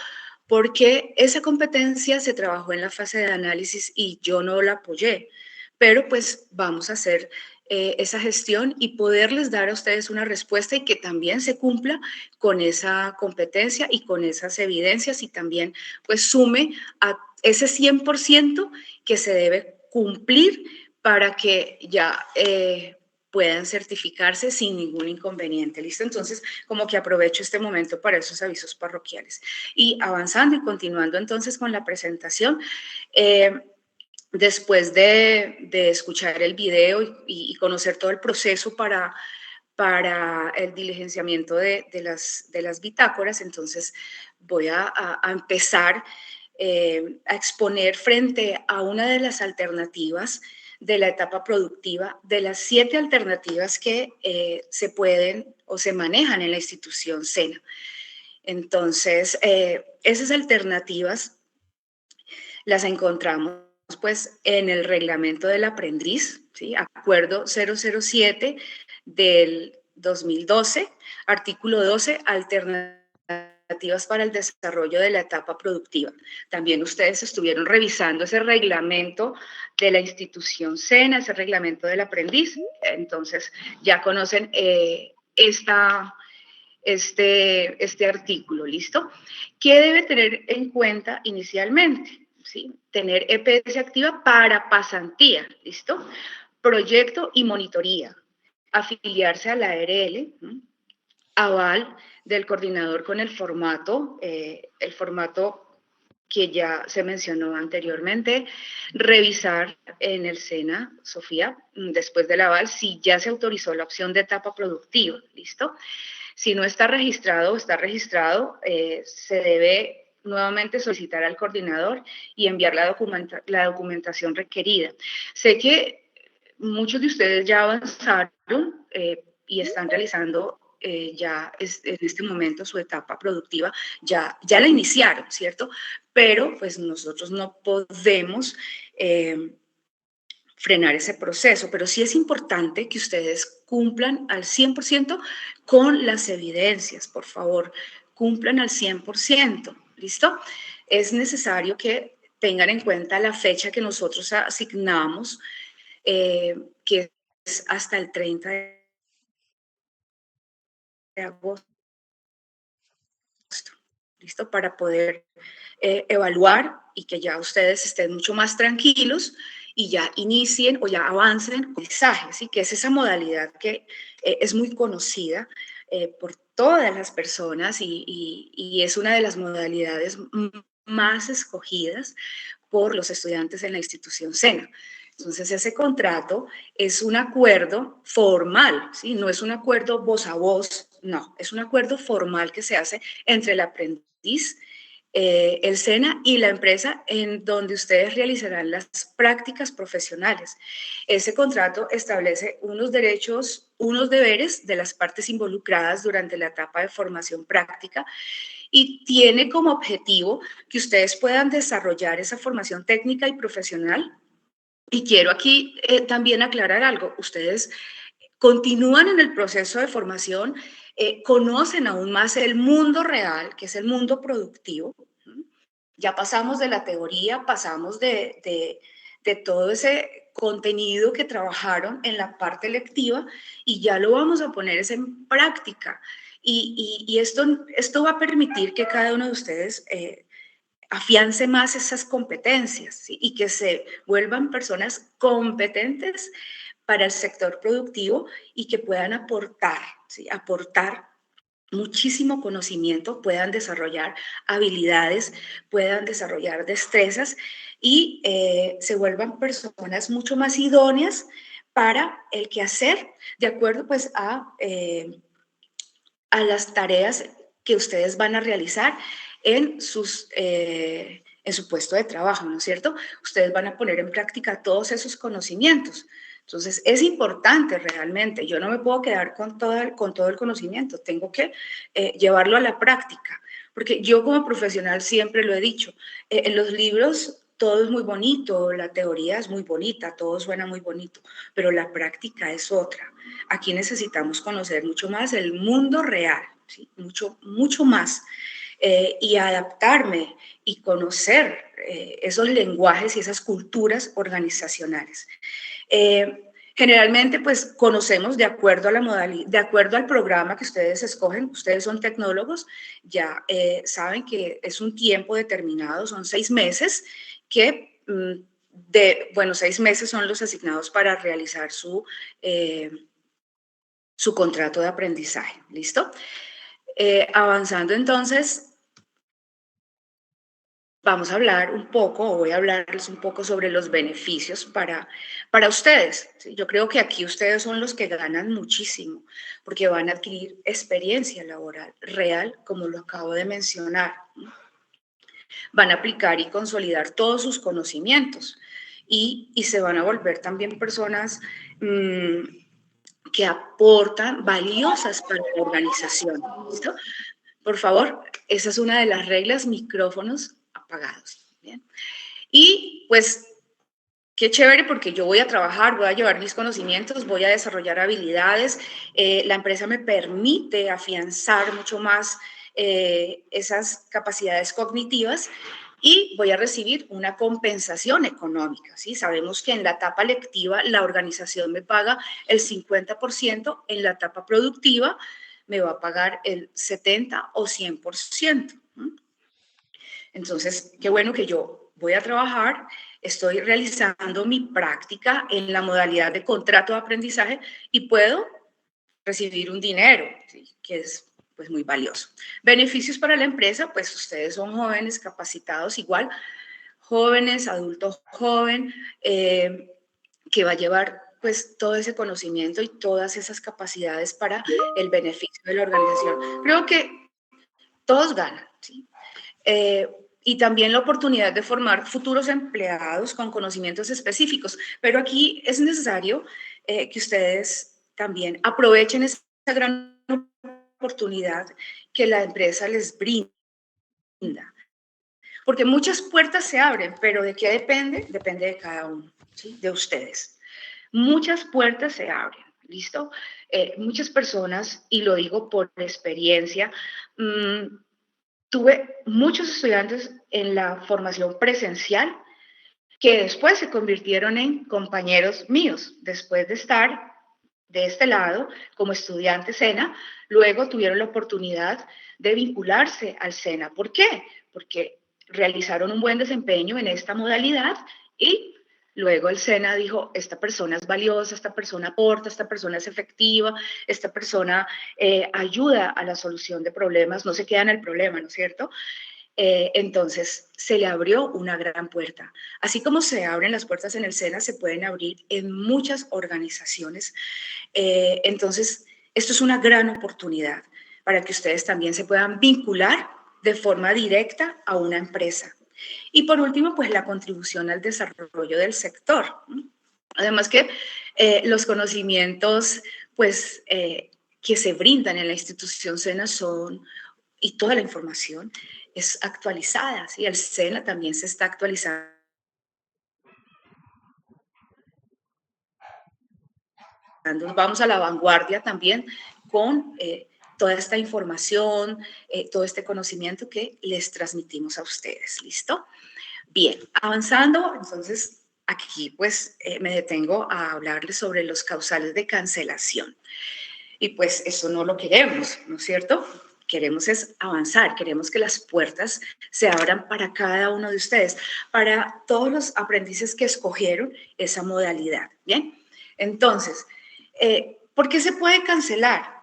Speaker 7: Porque esa competencia se trabajó en la fase de análisis y yo no la apoyé, pero pues vamos a hacer esa gestión y poderles dar a ustedes una respuesta y que también se cumpla con esa competencia y con esas evidencias y también pues sume a ese 100% que se debe cumplir para que ya puedan certificarse sin ningún inconveniente. ¿Listo? Entonces, como que aprovecho este momento para esos avisos parroquiales. Y avanzando y continuando entonces con la presentación, después de escuchar el video y conocer todo el proceso para el diligenciamiento de las bitácoras, entonces voy a empezar a exponer frente a una de las alternativas de la etapa productiva, de las 7 alternativas que se pueden o se manejan en la institución SENA. Entonces, esas alternativas las encontramos pues en el reglamento del aprendiz, ¿sí? Acuerdo 007 del 2012, artículo 12, alternativas para el desarrollo de la etapa productiva. También ustedes estuvieron revisando ese reglamento de la institución SENA, ese reglamento del aprendiz, entonces ya conocen este artículo, ¿listo? ¿Qué debe tener en cuenta inicialmente? ¿Sí? Tener EPS activa para pasantía, ¿listo? proyecto y monitoría, afiliarse a la ARL, aval del coordinador con el formato que ya se mencionó anteriormente, revisar en el SENA, Sofía, después del aval, si ya se autorizó la opción de etapa productiva, ¿listo? Si no está registrado o está registrado, se debe nuevamente solicitar al coordinador y enviar la documentación requerida. Sé que muchos de ustedes ya avanzaron y están realizando ya en este momento su etapa productiva, ya la iniciaron, ¿cierto? Pero pues nosotros no podemos frenar ese proceso, pero sí es importante que ustedes cumplan al 100% con las evidencias, por favor, cumplan al 100%, ¿listo? Es necesario que tengan en cuenta la fecha que nosotros asignamos, que es hasta el 30 de agosto, ¿listo? Para poder evaluar y que ya ustedes estén mucho más tranquilos y ya inicien o ya avancen con aprendizaje, ¿sí? Que es esa modalidad que es muy conocida por todas las personas y es una de las modalidades más escogidas por los estudiantes en la institución SENA. Entonces, ese contrato es un acuerdo formal, ¿sí? No es un acuerdo voz a voz, no, es un acuerdo formal que se hace entre el aprendiz, el SENA y la empresa en donde ustedes realizarán las prácticas profesionales. Ese contrato establece unos derechos, unos deberes de las partes involucradas durante la etapa de formación práctica y tiene como objetivo que ustedes puedan desarrollar esa formación técnica y profesional. Y quiero aquí también aclarar algo. Ustedes continúan en el proceso de formación, conocen aún más el mundo real, que es el mundo productivo. Ya pasamos de la teoría, pasamos de todo ese contenido que trabajaron en la parte lectiva y ya lo vamos a poner en práctica. Y esto va a permitir que cada uno de ustedes afiance más esas competencias, ¿sí? Y que se vuelvan personas competentes para el sector productivo y que puedan aportar, ¿sí? Aportar muchísimo conocimiento, puedan desarrollar habilidades, puedan desarrollar destrezas y se vuelvan personas mucho más idóneas para el quehacer, de acuerdo pues a las tareas que ustedes van a realizar en su puesto de trabajo, ¿no es cierto? Ustedes van a poner en práctica todos esos conocimientos. Entonces, es importante realmente. Yo no me puedo quedar con todo el conocimiento. Tengo que llevarlo a la práctica. Porque yo como profesional siempre lo he dicho. En los libros todo es muy bonito, la teoría es muy bonita, todo suena muy bonito, pero la práctica es otra. Aquí necesitamos conocer mucho más el mundo real, ¿sí? Mucho más. Y adaptarme y conocer esos lenguajes y esas culturas organizacionales. Generalmente, pues, conocemos de acuerdo a la modalidad, de acuerdo al programa que ustedes escogen. Ustedes son tecnólogos, ya saben que es un tiempo determinado, son 6 meses, que 6 meses son los asignados para realizar su contrato de aprendizaje. ¿Listo? Avanzando entonces, vamos a hablar un poco, o voy a hablarles un poco sobre los beneficios para ustedes. ¿Sí? Yo creo que aquí ustedes son los que ganan muchísimo, porque van a adquirir experiencia laboral real, como lo acabo de mencionar. Van a aplicar y consolidar todos sus conocimientos y se van a volver también personas que aportan valiosas para la organización. ¿Listo? Por favor, esa es una de las reglas, micrófonos apagados. ¿Bien? Y pues, qué chévere, porque yo voy a trabajar, voy a llevar mis conocimientos, voy a desarrollar habilidades. La empresa me permite afianzar mucho más esas capacidades cognitivas y voy a recibir una compensación económica, ¿sí? Sabemos que en la etapa lectiva la organización me paga el 50%, en la etapa productiva me va a pagar el 70 o 100%. Entonces, qué bueno que yo voy a trabajar, estoy realizando mi práctica en la modalidad de contrato de aprendizaje y puedo recibir un dinero, ¿sí? Que es pues muy valioso. Beneficios para la empresa, pues ustedes son jóvenes capacitados igual, jóvenes, adultos joven, que va a llevar pues todo ese conocimiento y todas esas capacidades para el beneficio de la organización. Creo que todos ganan, ¿sí? Y también la oportunidad de formar futuros empleados con conocimientos específicos. Pero aquí es necesario que ustedes también aprovechen esa gran oportunidad que la empresa les brinda. Porque muchas puertas se abren, pero ¿de qué depende? Depende de cada uno, ¿sí? De ustedes. Muchas puertas se abren, ¿listo? Muchas personas, y lo digo por experiencia, tuve muchos estudiantes en la formación presencial que después se convirtieron en compañeros míos, después de estar de este lado como estudiantes SENA, luego tuvieron la oportunidad de vincularse al SENA. ¿Por qué? Porque realizaron un buen desempeño en esta modalidad y luego el SENA dijo, esta persona es valiosa, esta persona aporta, esta persona es efectiva, esta persona ayuda a la solución de problemas, no se queda en el problema, ¿no es cierto? Entonces se le abrió una gran puerta. Así como se abren las puertas en el SENA, se pueden abrir en muchas organizaciones. Entonces, esto es una gran oportunidad para que ustedes también se puedan vincular de forma directa a una empresa. Y por último, pues la contribución al desarrollo del sector. Además que los conocimientos pues, que se brindan en la institución SENA son, y toda la información es actualizada, ¿sí? El SENA también se está actualizando. Vamos a la vanguardia también con toda esta información, todo este conocimiento que les transmitimos a ustedes. ¿Listo? Bien, avanzando, entonces aquí pues me detengo a hablarles sobre los causales de cancelación. Y pues eso no lo queremos, ¿no es cierto? Queremos es avanzar, queremos que las puertas se abran para cada uno de ustedes, para todos los aprendices que escogieron esa modalidad. Bien, entonces, ¿por qué se puede cancelar?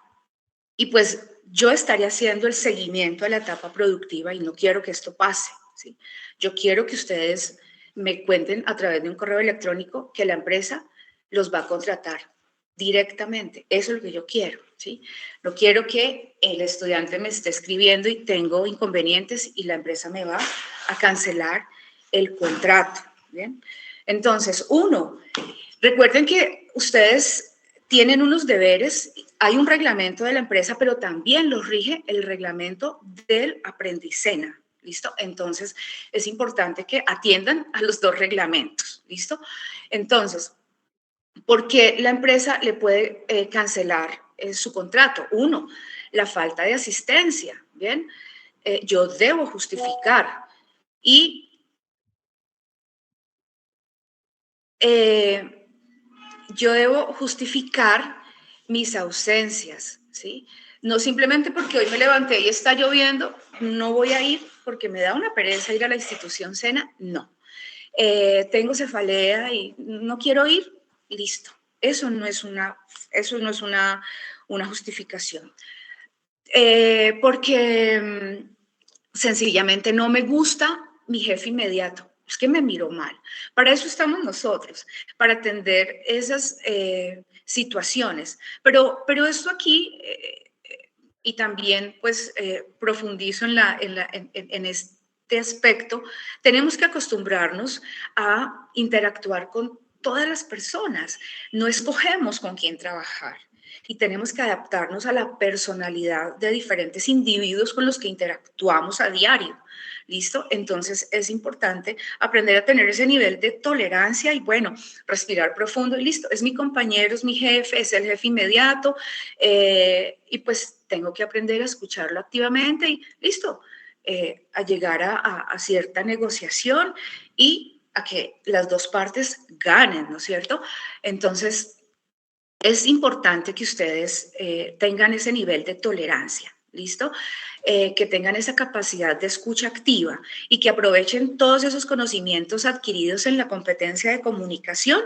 Speaker 7: Y pues yo estaré haciendo el seguimiento a la etapa productiva y no quiero que esto pase, ¿sí? Yo quiero que ustedes me cuenten a través de un correo electrónico que la empresa los va a contratar directamente. Eso es lo que yo quiero, ¿sí? No quiero que el estudiante me esté escribiendo y tengo inconvenientes y la empresa me va a cancelar el contrato, ¿bien? Entonces, recuerden que ustedes tienen unos deberes, hay un reglamento de la empresa, pero también los rige el reglamento del Aprendicena, ¿listo? Entonces, es importante que atiendan a los dos reglamentos, ¿listo? Entonces, ¿por qué la empresa le puede cancelar su contrato? La falta de asistencia, ¿bien? Yo debo justificar y yo debo justificar mis ausencias, ¿sí? No simplemente porque hoy me levanté y está lloviendo, no voy a ir porque me da una pereza ir a la institución SENA, no. Tengo cefalea y no quiero ir, listo. Eso no es una justificación. Porque sencillamente no me gusta mi jefe inmediato. Es que me miró mal. Para eso estamos nosotros, para atender esas situaciones. Pero esto aquí, y también pues profundizo en este aspecto, tenemos que acostumbrarnos a interactuar con todas las personas. No escogemos con quién trabajar. Y tenemos que adaptarnos a la personalidad de diferentes individuos con los que interactuamos a diario. ¿Listo? Entonces es importante aprender a tener ese nivel de tolerancia y bueno, respirar profundo y listo. Es mi compañero, es mi jefe, es el jefe inmediato y pues tengo que aprender a escucharlo activamente y listo, a llegar a cierta negociación y a que las dos partes ganen, ¿no es cierto? Entonces, es importante que ustedes tengan ese nivel de tolerancia, ¿listo? Que tengan esa capacidad de escucha activa y que aprovechen todos esos conocimientos adquiridos en la competencia de comunicación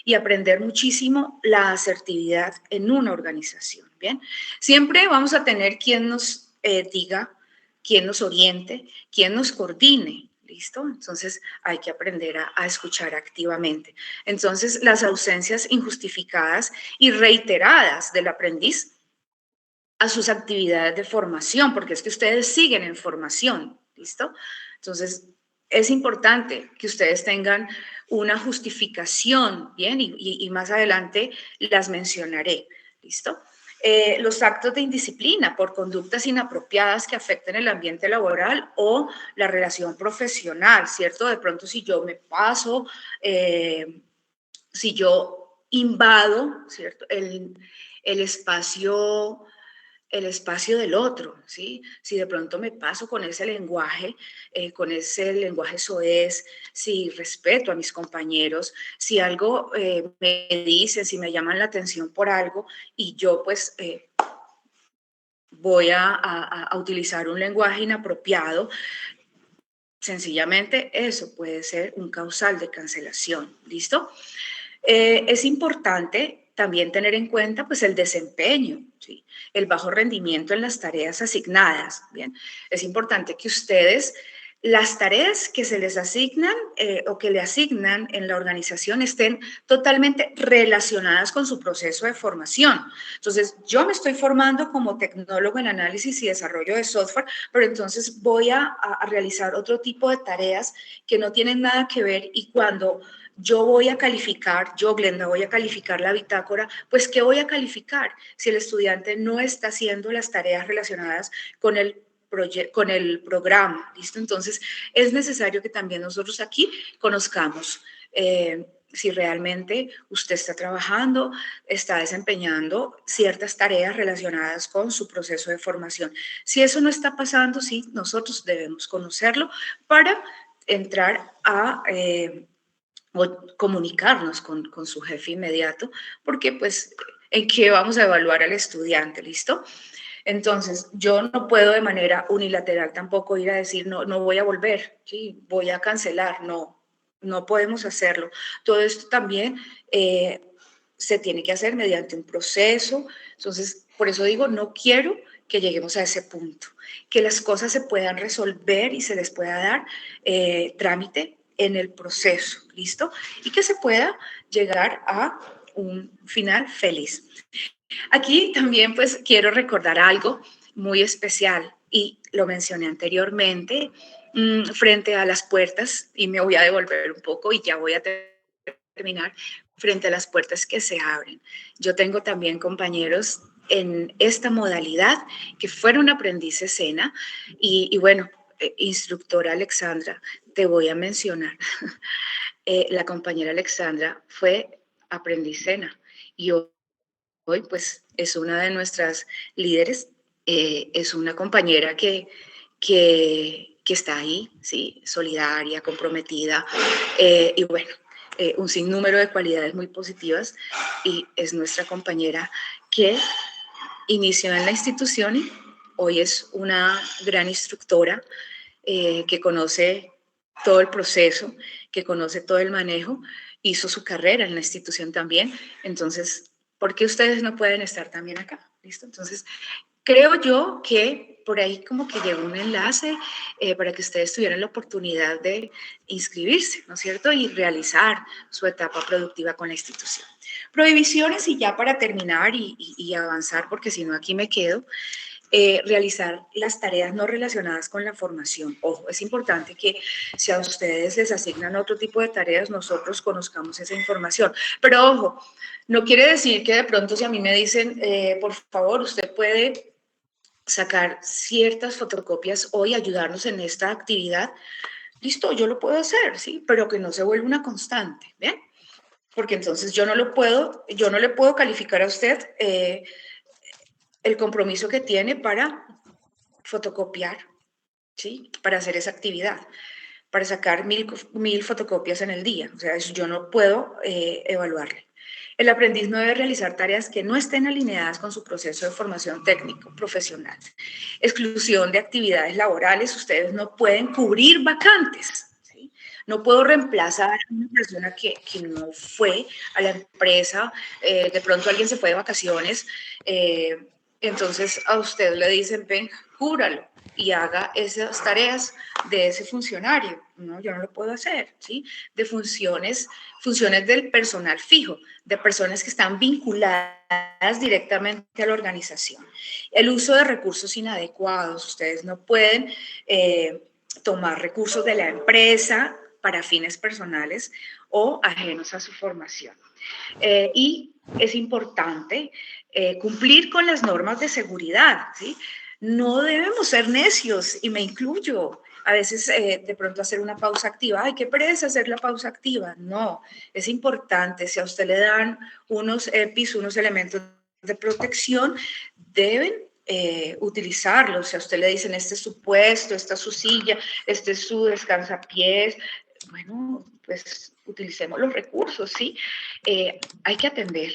Speaker 7: y aprender muchísimo la asertividad en una organización, ¿bien? Siempre vamos a tener quien nos diga, quien nos oriente, quien nos coordine, ¿listo? Entonces hay que aprender a escuchar activamente. Entonces las ausencias injustificadas y reiteradas del aprendiz a sus actividades de formación, porque es que ustedes siguen en formación, ¿listo? Entonces es importante que ustedes tengan una justificación, ¿bien? Y más adelante las mencionaré, ¿listo? Los actos de indisciplina por conductas inapropiadas que afecten el ambiente laboral o la relación profesional, ¿cierto? De pronto si yo me paso, si yo invado, ¿cierto? El espacio del otro, ¿sí? Si de pronto me paso con ese lenguaje soez, si respeto a mis compañeros, si algo me dicen, si me llaman la atención por algo y yo pues voy a utilizar un lenguaje inapropiado, sencillamente eso puede ser un causal de cancelación, ¿listo? Es importante también tener en cuenta pues, el desempeño, ¿sí? El bajo rendimiento en las tareas asignadas. Bien, es importante que ustedes, las tareas que se les asignan o que le asignan en la organización estén totalmente relacionadas con su proceso de formación. Entonces, yo me estoy formando como tecnólogo en análisis y desarrollo de software, pero entonces voy a realizar otro tipo de tareas que no tienen nada que ver y cuando yo voy a calificar, yo, Glenda, voy a calificar la bitácora, pues ¿qué voy a calificar si el estudiante no está haciendo las tareas relacionadas con el programa? ¿Listo? Entonces, es necesario que también nosotros aquí conozcamos si realmente usted está trabajando, está desempeñando ciertas tareas relacionadas con su proceso de formación. Si eso no está pasando, sí, nosotros debemos conocerlo para entrar a o comunicarnos con su jefe inmediato, porque pues, ¿en qué vamos a evaluar al estudiante? ¿Listo? Entonces, yo no puedo de manera unilateral tampoco ir a decir, no, no voy a volver, ¿sí? Voy a cancelar, no, no podemos hacerlo. Todo esto también se tiene que hacer mediante un proceso. Entonces, por eso digo, no quiero que lleguemos a ese punto, que las cosas se puedan resolver y se les pueda dar trámite en el proceso, ¿listo? Y que se pueda llegar a un final feliz. Aquí también pues quiero recordar algo muy especial y lo mencioné anteriormente frente a las puertas y me voy a devolver un poco y ya voy a terminar frente a las puertas que se abren. Yo tengo también compañeros en esta modalidad que fueron aprendices SENA y bueno, instructora Alexandra, te voy a mencionar. La compañera Alexandra fue aprendiz SENA y hoy pues es una de nuestras líderes, es una compañera que está ahí, ¿sí? Solidaria, comprometida y bueno, un sinnúmero de cualidades muy positivas y es nuestra compañera que inició en la institución y hoy es una gran instructora que conoce todo el proceso, que conoce todo el manejo, hizo su carrera en la institución también, entonces, ¿por qué ustedes no pueden estar también acá? ¿Listo? Entonces, creo yo que por ahí como que llegó un enlace para que ustedes tuvieran la oportunidad de inscribirse, ¿no es cierto? Y realizar su etapa productiva con la institución. Prohibiciones y ya para terminar y avanzar, porque si no aquí me quedo, realizar las tareas no relacionadas con la formación. Ojo, es importante que si a ustedes les asignan otro tipo de tareas, nosotros conozcamos esa información. Pero ojo, no quiere decir que de pronto si a mí me dicen, por favor, usted puede sacar ciertas fotocopias hoy, ayudarnos en esta actividad, listo, yo lo puedo hacer, ¿sí? Pero que no se vuelva una constante, ¿bien? Porque entonces yo no le puedo calificar a usted el compromiso que tiene para fotocopiar, ¿sí? Para hacer esa actividad, para sacar 1000 fotocopias en el día. O sea, eso yo no puedo evaluarle. El aprendiz no debe realizar tareas que no estén alineadas con su proceso de formación técnico profesional. Exclusión de actividades laborales, ustedes no pueden cubrir vacantes. ¿Sí? No puedo reemplazar a una persona que no fue a la empresa, de pronto alguien se fue de vacaciones, entonces a usted le dicen, ven, júralo y haga esas tareas de ese funcionario. No, yo no lo puedo hacer, ¿sí? De funciones del personal fijo, de personas que están vinculadas directamente a la organización. El uso de recursos inadecuados, ustedes no pueden tomar recursos de la empresa para fines personales o ajenos a su formación. Y es importante cumplir con las normas de seguridad, ¿sí? No debemos ser necios, y me incluyo. A veces de pronto hacer una pausa activa, ay, qué pereza hacer la pausa activa. No, es importante. Si a usted le dan unos EPIs, unos elementos de protección, deben utilizarlos. Si a usted le dicen, este es su puesto, esta es su silla, este es su descansapiés, bueno, pues utilicemos los recursos, ¿sí? Hay que atender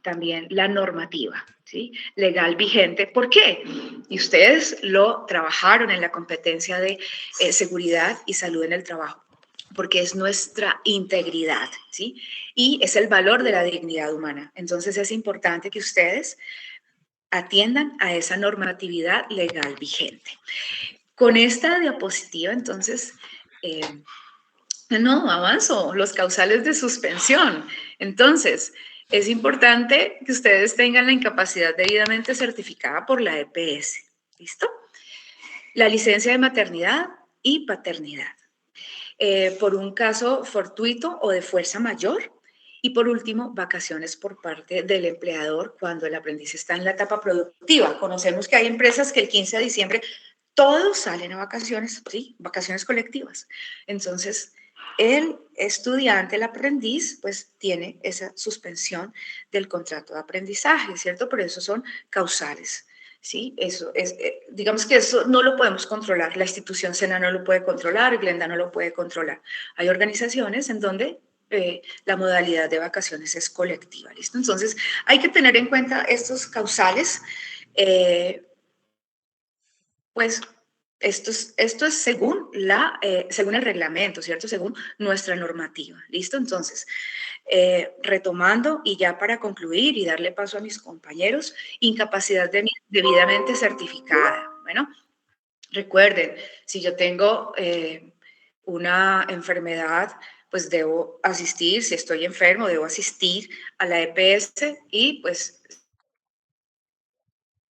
Speaker 7: también la normativa, ¿sí? Legal vigente. ¿Por qué? Y ustedes lo trabajaron en la competencia de seguridad y salud en el trabajo, porque es nuestra integridad, ¿sí? Y es el valor de la dignidad humana. Entonces es importante que ustedes atiendan a esa normatividad legal vigente. Con esta diapositiva, entonces, no, avanzo, los causales de suspensión. Entonces, es importante que ustedes tengan la incapacidad debidamente certificada por la EPS. ¿Listo? La licencia de maternidad y paternidad. Por un caso fortuito o de fuerza mayor. Y por último, vacaciones por parte del empleador cuando el aprendiz está en la etapa productiva. Conocemos que hay empresas que el 15 de diciembre todos salen a vacaciones, ¿sí? Vacaciones colectivas. Entonces, el estudiante, el aprendiz, pues tiene esa suspensión del contrato de aprendizaje, ¿cierto? Pero eso son causales, ¿sí? Eso es, digamos que eso no lo podemos controlar. La institución SENA no lo puede controlar, Glenda no lo puede controlar. Hay organizaciones en donde la modalidad de vacaciones es colectiva, ¿listo? Entonces, hay que tener en cuenta estos causales, pues esto es según, según el reglamento, ¿cierto? Según nuestra normativa, ¿listo? Entonces, retomando y ya para concluir y darle paso a mis compañeros, incapacidad debidamente certificada. Bueno, recuerden, si yo tengo una enfermedad, pues debo asistir, si estoy enfermo, debo asistir a la EPS y pues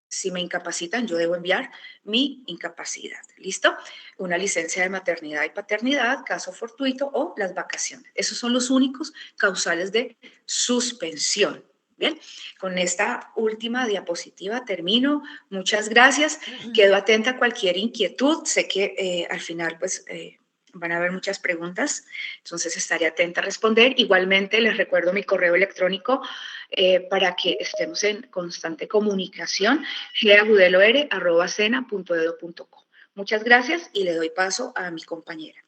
Speaker 7: si me incapacitan, yo debo enviar mi incapacidad. ¿Listo? Una licencia de maternidad y paternidad, caso fortuito o las vacaciones. Esos son los únicos causales de suspensión. Bien, con esta última diapositiva termino. Muchas gracias. Quedo atenta a cualquier inquietud. Sé que al final, pues, van a haber muchas preguntas, entonces estaré atenta a responder. Igualmente, les recuerdo mi correo electrónico para que estemos en constante comunicación, geagudelo.r@sena.edu.co. Muchas gracias y le doy paso a mi compañera.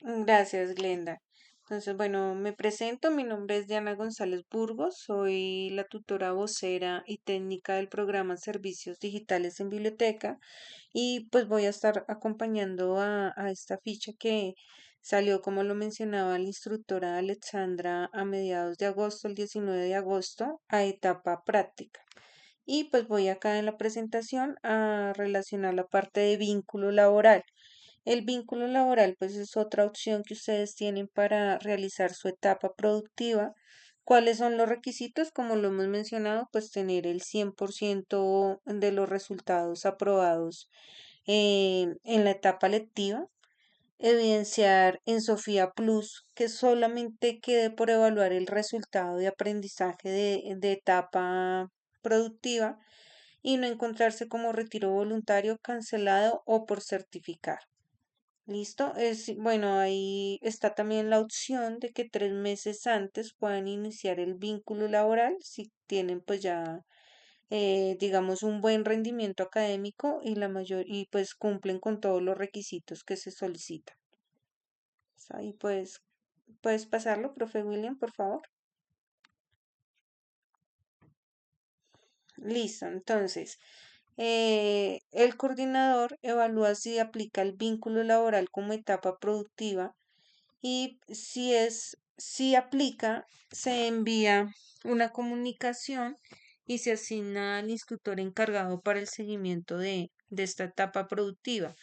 Speaker 5: Gracias, Glenda. Entonces, bueno, me presento, mi nombre es Diana González Burgos, soy la tutora vocera y técnica del programa Servicios Digitales en Biblioteca y pues voy a estar acompañando a esta ficha que salió, como lo mencionaba la instructora Alexandra, a mediados de agosto, el 19 de agosto, a etapa práctica. Y pues voy acá en la presentación a relacionar la parte de vínculo laboral. El vínculo laboral, pues es otra opción que ustedes tienen para realizar su etapa productiva. ¿Cuáles son los requisitos? Como lo hemos mencionado, pues tener el 100% de los resultados aprobados en la etapa lectiva. Evidenciar en Sofía Plus que solamente quede por evaluar el resultado de aprendizaje de etapa productiva y no encontrarse como retiro voluntario, cancelado o por certificar. ¿Listo? Bueno, ahí está también la opción de que 3 meses antes puedan iniciar el vínculo laboral si tienen pues ya, digamos, un buen rendimiento académico y pues cumplen con todos los requisitos que se solicitan. Ahí pues ¿Puedes pasarlo, profe William, por favor? Listo, entonces, el coordinador evalúa si aplica el vínculo laboral como etapa productiva y si aplica, se envía una comunicación y se asigna al instructor encargado para el seguimiento de esta etapa productiva.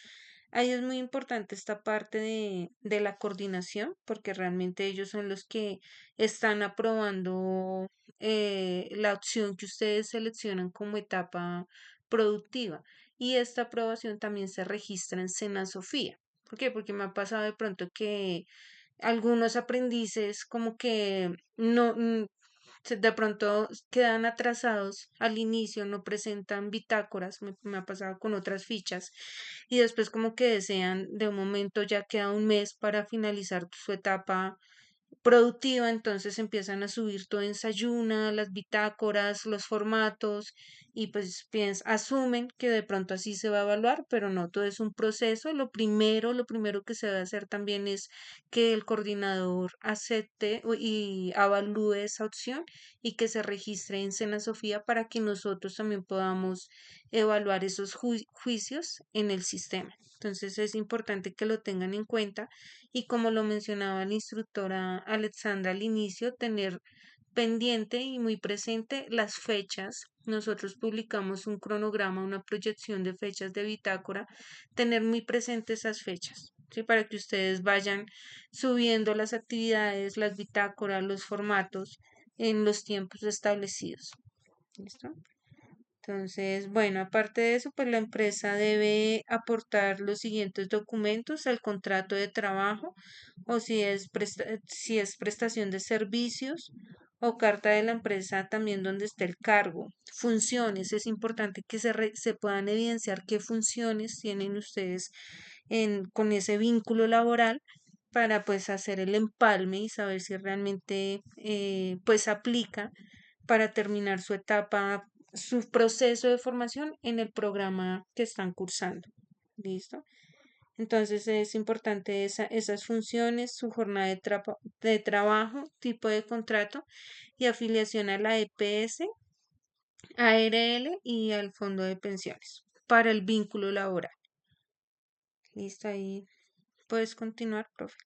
Speaker 5: Ahí es muy importante esta parte de la coordinación, porque realmente ellos son los que están aprobando la opción que ustedes seleccionan como etapa productiva. Y esta aprobación también se registra en Sena Sofía. ¿Por qué? Porque me ha pasado de pronto que algunos aprendices como que no, de pronto quedan atrasados al inicio, no presentan bitácoras, me ha pasado con otras fichas, y después como que desean, de un momento ya queda un mes para finalizar su etapa productiva, entonces empiezan a subir todo en Sayuna, las bitácoras, los formatos, y pues asumen que de pronto así se va a evaluar, pero no, todo es un proceso. Lo primero que se debe hacer también es que el coordinador acepte y avalúe esa opción y que se registre en Sena Sofía para que nosotros también podamos evaluar esos juicios en el sistema. Entonces es importante que lo tengan en cuenta y como lo mencionaba la instructora Alexandra al inicio, tener pendiente y muy presente las fechas. Nosotros publicamos un cronograma, una proyección de fechas de bitácora, tener muy presente esas fechas, ¿sí? Para que ustedes vayan subiendo las actividades, las bitácoras, los formatos en los tiempos establecidos. ¿Listo? Entonces, bueno, aparte de eso, pues la empresa debe aportar los siguientes documentos al contrato de trabajo o si es prestación de servicios o carta de la empresa también donde esté el cargo. Funciones, es importante que se puedan evidenciar qué funciones tienen ustedes con ese vínculo laboral para pues hacer el empalme y saber si realmente pues aplica para terminar su etapa, su proceso de formación en el programa que están cursando. ¿Listo? Entonces es importante esas funciones, su jornada de trabajo, tipo de contrato y afiliación a la EPS, ARL y al fondo de pensiones para el vínculo laboral. ¿Listo? Ahí puedes continuar, profe.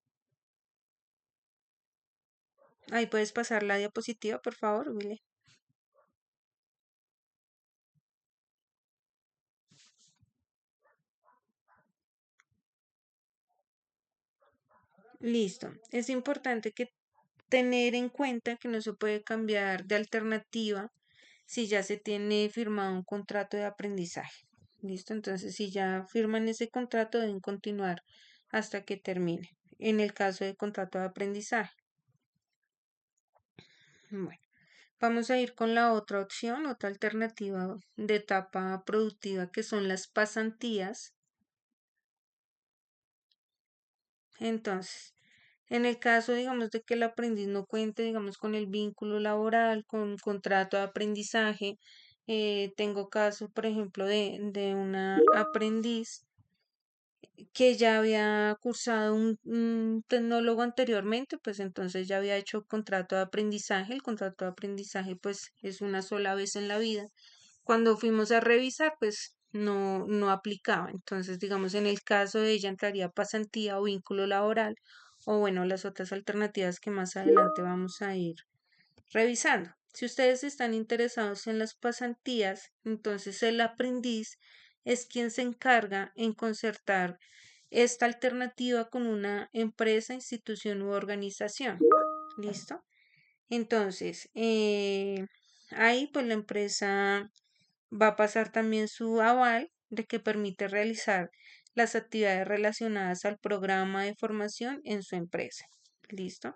Speaker 5: Ahí puedes pasar la diapositiva, por favor, Willy. Listo. Es importante que tener en cuenta que no se puede cambiar de alternativa si ya se tiene firmado un contrato de aprendizaje. ¿Listo? Entonces, si ya firman ese contrato, deben continuar hasta que termine. En el caso de contrato de aprendizaje. Bueno, vamos a ir con la otra opción, otra alternativa de etapa productiva, que son las pasantías. Entonces, en el caso, digamos, de que el aprendiz no cuente, digamos, con el vínculo laboral, con contrato de aprendizaje, tengo caso, por ejemplo, de una aprendiz que ya había cursado un tecnólogo anteriormente, pues entonces ya había hecho contrato de aprendizaje. El contrato de aprendizaje, pues, es una sola vez en la vida. Cuando fuimos a revisar, pues no aplicaba. Entonces, digamos, en el caso de ella entraría pasantía o vínculo laboral, o bueno, las otras alternativas que más adelante vamos a ir revisando. Si ustedes están interesados en las pasantías, entonces el aprendiz es quien se encarga en concertar esta alternativa con una empresa, institución u organización. ¿Listo? Entonces, ahí pues la empresa va a pasar también su aval de que permite realizar las actividades relacionadas al programa de formación en su empresa. ¿Listo?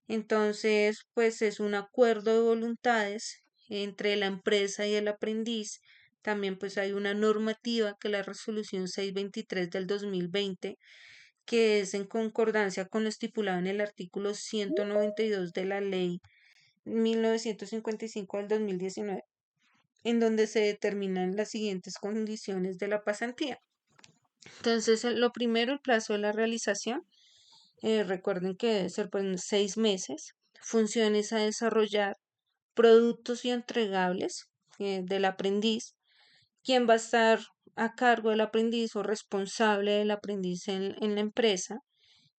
Speaker 5: Entonces, pues es un acuerdo de voluntades entre la empresa y el aprendiz. También pues hay una normativa que es la resolución 623 del 2020, que es en concordancia con lo estipulado en el artículo 192 de la ley 1955 del 2019, en donde se determinan las siguientes condiciones de la pasantía. Entonces, lo primero, el plazo de la realización. recuerden que debe ser por 6 meses, funciones a desarrollar, productos y entregables del aprendiz, quién va a estar a cargo del aprendiz o responsable del aprendiz en la empresa,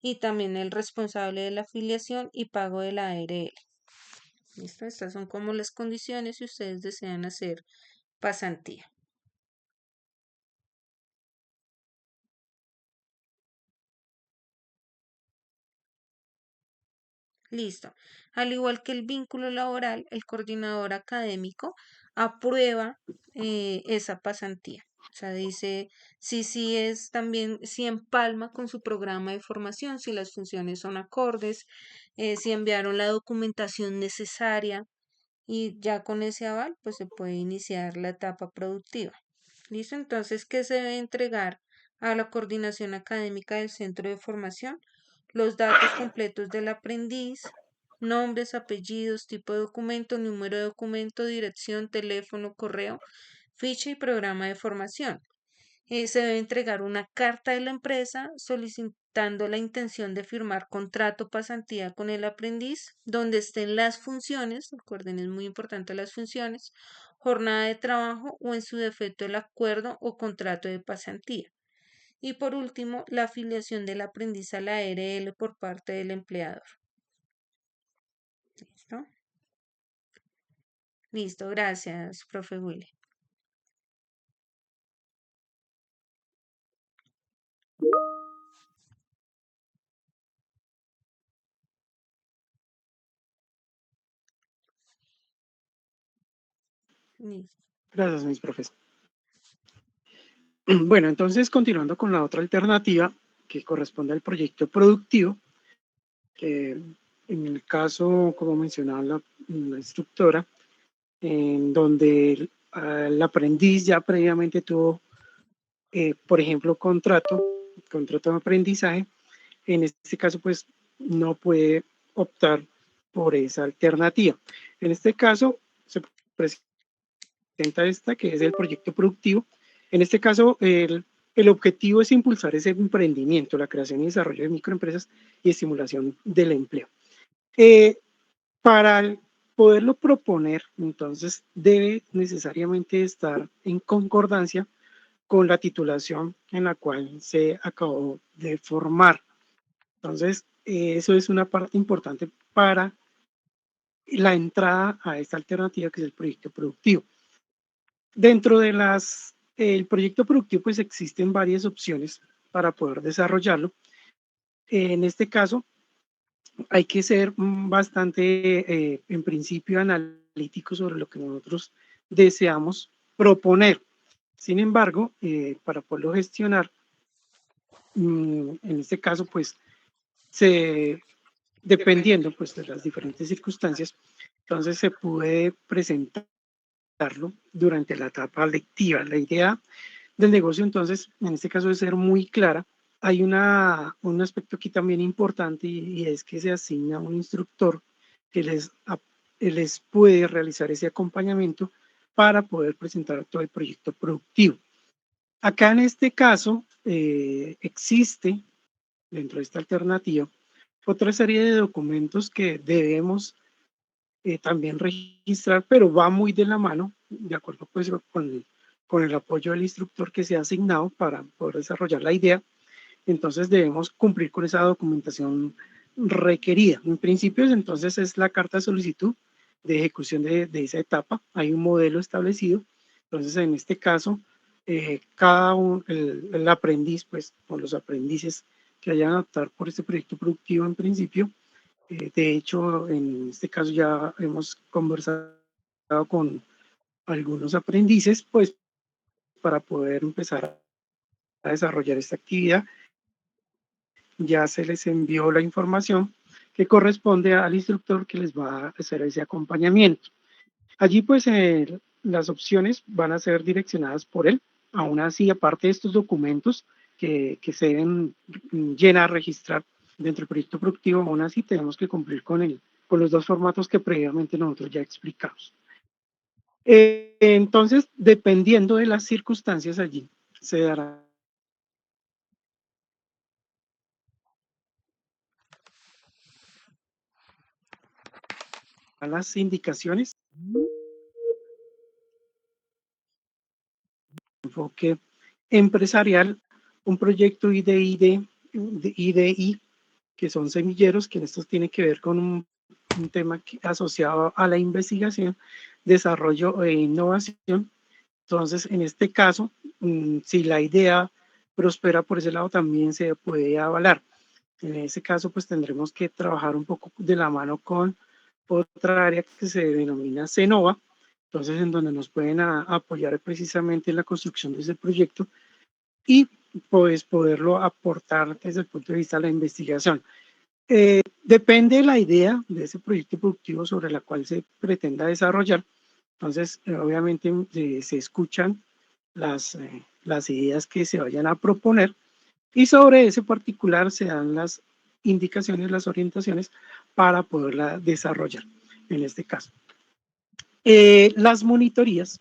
Speaker 5: y también el responsable de la afiliación y pago de la ARL. ¿Listo? Estas son como las condiciones si ustedes desean hacer pasantía. Listo. Al igual que el vínculo laboral, el coordinador académico aprueba esa pasantía. O sea, dice si es también, si empalma con su programa de formación, si las funciones son acordes, si enviaron la documentación necesaria, y ya con ese aval, pues se puede iniciar la etapa productiva. ¿Listo? Entonces, ¿qué se debe entregar a la coordinación académica del centro de formación? Los datos completos del aprendiz, nombres, apellidos, tipo de documento, número de documento, dirección, teléfono, correo, ficha y programa de formación. Se debe entregar una carta de la empresa solicitando la intención de firmar contrato pasantía con el aprendiz, donde estén las funciones, recuerden, es muy importante las funciones, jornada de trabajo o en su defecto el acuerdo o contrato de pasantía. Y por último, la afiliación del aprendiz a la ARL por parte del empleador. ¿Listo? Listo, gracias, profe Willy. Listo.
Speaker 1: Gracias, mis profes. Bueno, entonces continuando con la otra alternativa que corresponde al proyecto productivo, que en el caso, como mencionaba la instructora, en donde el aprendiz ya previamente tuvo, por ejemplo, contrato de aprendizaje, en este caso pues no puede optar por esa alternativa. En este caso se presenta esta que es el proyecto productivo. En este caso el objetivo es impulsar ese emprendimiento, la creación y desarrollo de microempresas y estimulación del empleo. Para poderlo proponer, entonces debe necesariamente estar en concordancia con la titulación en la cual se acabó de formar. Entonces, eso es una parte importante para la entrada a esta alternativa que es el proyecto productivo. Dentro de el proyecto productivo, pues existen varias opciones para poder desarrollarlo. En este caso, hay que ser bastante, en principio, analítico sobre lo que nosotros deseamos proponer. Sin embargo, para poderlo gestionar, en este caso, pues, dependiendo pues, de las diferentes circunstancias, entonces se puede presentarlo durante la etapa lectiva. La idea del negocio, entonces, en este caso, es ser muy clara. Hay un aspecto aquí también importante y es que se asigna un instructor que les puede realizar ese acompañamiento para poder presentar todo el proyecto productivo. Acá en este caso existe dentro de esta alternativa otra serie de documentos que debemos también registrar, pero va muy de la mano, de acuerdo pues con el apoyo del instructor que se ha asignado para poder desarrollar la idea. Entonces debemos cumplir con esa documentación requerida. En principio, entonces es la carta de solicitud de ejecución de esa etapa. Hay un modelo establecido. Entonces, en este caso, el aprendiz, pues, o los aprendices que vayan a optar por este proyecto productivo en principio, de hecho, en este caso ya hemos conversado con algunos aprendices, pues, para poder empezar a desarrollar esta actividad. Ya se les envió la información que corresponde al instructor que les va a hacer ese acompañamiento. Allí pues las opciones van a ser direccionadas por él. Aún así, aparte de estos documentos que se deben llenar, registrar dentro del proyecto productivo, aún así tenemos que cumplir con los dos formatos que previamente nosotros ya explicamos. Entonces, dependiendo de las circunstancias allí, se dará las indicaciones, enfoque empresarial, un proyecto IDI, que son semilleros, que estos tienen que ver con un tema asociado a la investigación, desarrollo e innovación. Entonces, en este caso, si la idea prospera por ese lado, también se puede avalar. En ese caso, pues tendremos que trabajar un poco de la mano con otra área que se denomina CENOVA, entonces en donde nos pueden apoyar precisamente en la construcción de ese proyecto y pues poderlo aportar desde el punto de vista de la investigación. Depende de la idea de ese proyecto productivo sobre la cual se pretenda desarrollar. Entonces, obviamente se escuchan las ideas que se vayan a proponer y sobre ese particular se dan las indicaciones, las orientaciones para poderla desarrollar en este caso. Las monitorías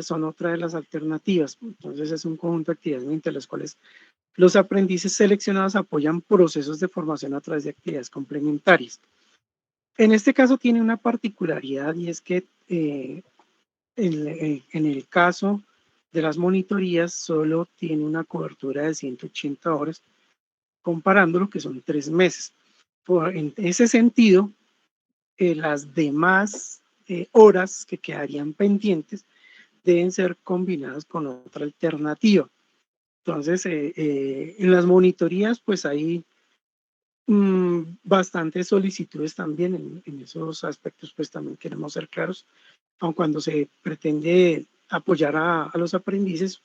Speaker 1: son otra de las alternativas. Entonces es un conjunto de actividades mediante las cuales los aprendices seleccionados apoyan procesos de formación a través de actividades complementarias. En este caso tiene una particularidad y es que en el caso de las monitorías solo tiene una cobertura de 180 horas, comparándolo que son 3 meses. En ese sentido, las demás horas que quedarían pendientes deben ser combinadas con otra alternativa. Entonces, en las monitorías, pues hay bastantes solicitudes también en esos aspectos, pues también queremos ser claros, aun cuando se pretende apoyar a los aprendices,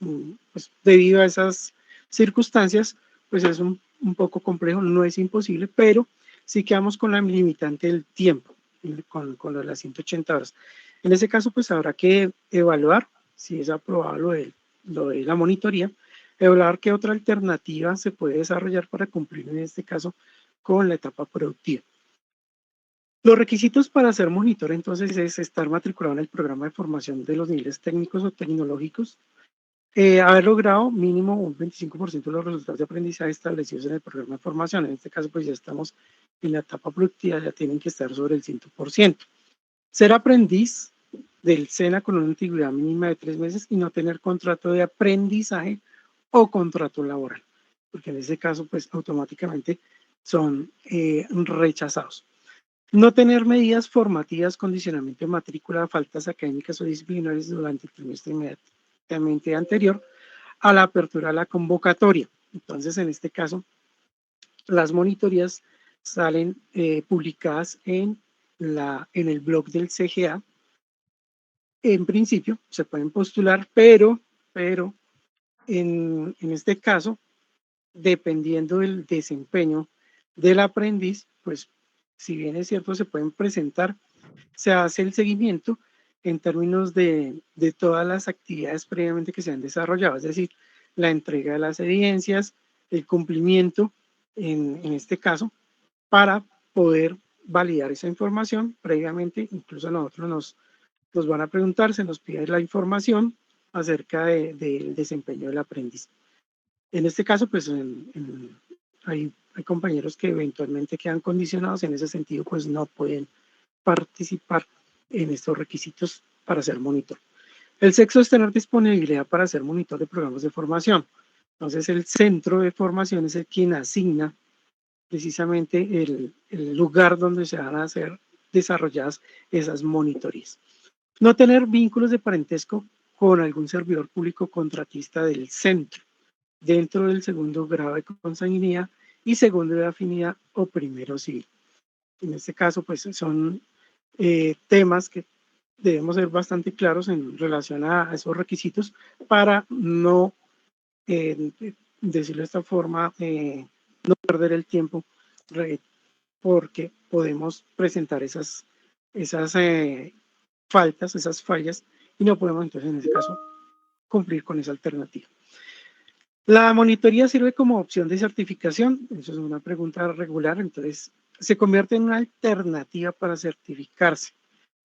Speaker 1: pues debido a esas circunstancias, pues es un poco complejo, no es imposible, pero sí quedamos con la limitante del tiempo, con lo de las 180 horas. En ese caso, pues habrá que evaluar si es aprobado lo de la monitoría, evaluar qué otra alternativa se puede desarrollar para cumplir en este caso con la etapa productiva. Los requisitos para ser monitor entonces es estar matriculado en el programa de formación de los niveles técnicos o tecnológicos, haber logrado mínimo un 25% de los resultados de aprendizaje establecidos en el programa de formación. En este caso, pues ya estamos en la etapa productiva, ya tienen que estar sobre el 100%. Ser aprendiz del SENA con una antigüedad mínima de 3 meses y no tener contrato de aprendizaje o contrato laboral, porque en ese caso, pues automáticamente son rechazados. No tener medidas formativas, condicionamiento de matrícula, faltas académicas o disciplinarias durante el trimestre inmediatamente anterior a la apertura de la convocatoria. Entonces, en este caso, las monitorías salen publicadas en el blog del CGA. En principio, se pueden postular, pero en este caso, dependiendo del desempeño del aprendiz, pues si bien es cierto se pueden presentar, se hace el seguimiento en términos de todas las actividades previamente que se han desarrollado, es decir, la entrega de las evidencias, el cumplimiento en este caso, para poder validar esa información previamente. Incluso a nosotros nos van a preguntar, se nos pide la información acerca del desempeño del aprendiz. En este caso, pues hay compañeros que eventualmente quedan condicionados, en ese sentido, pues no pueden participar en estos requisitos para ser monitor. El sexto es tener disponibilidad para ser monitor de programas de formación. Entonces, el centro de formación es el quien asigna precisamente el lugar donde se van a hacer desarrolladas esas monitorías. No tener vínculos de parentesco con algún servidor público contratista del centro dentro del segundo grado de consanguinidad y segundo de afinidad o primero civil. En este caso, pues son temas que debemos ser bastante claros en relación a esos requisitos para no, decirlo de esta forma, no perder el tiempo, porque podemos presentar esas faltas, esas fallas, y no podemos entonces en ese caso cumplir con esa alternativa. La monitoría sirve como opción de certificación, eso es una pregunta regular, entonces se convierte en una alternativa para certificarse.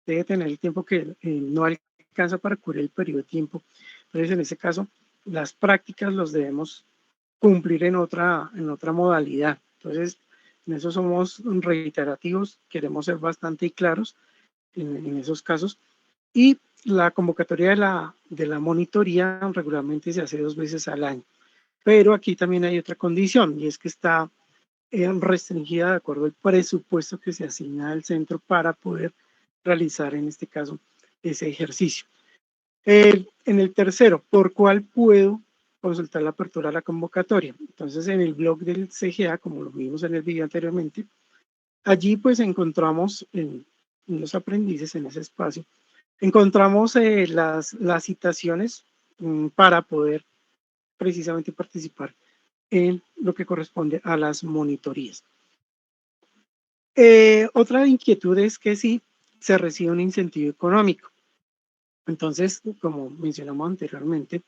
Speaker 1: Debe tener el tiempo que no alcanza para cubrir el periodo de tiempo. Entonces, en ese caso, las prácticas los debemos cumplir en otra modalidad. Entonces, En eso somos reiterativos, queremos ser bastante claros en esos casos. Y la convocatoria de la monitoría regularmente se hace 2 veces al año. Pero aquí también hay otra condición, y es que está restringida de acuerdo al presupuesto que se asigna al centro para poder realizar, en este caso, ese ejercicio. En el tercero, ¿por cuál puedo consultar la apertura de la convocatoria? Entonces, en el blog del CGA, como lo vimos en el video anteriormente, allí pues encontramos en los aprendices, en ese espacio, encontramos las citaciones para poder precisamente participar en lo que corresponde a las monitorías. Otra inquietud es que si se recibe un incentivo económico. Entonces, como mencionamos anteriormente,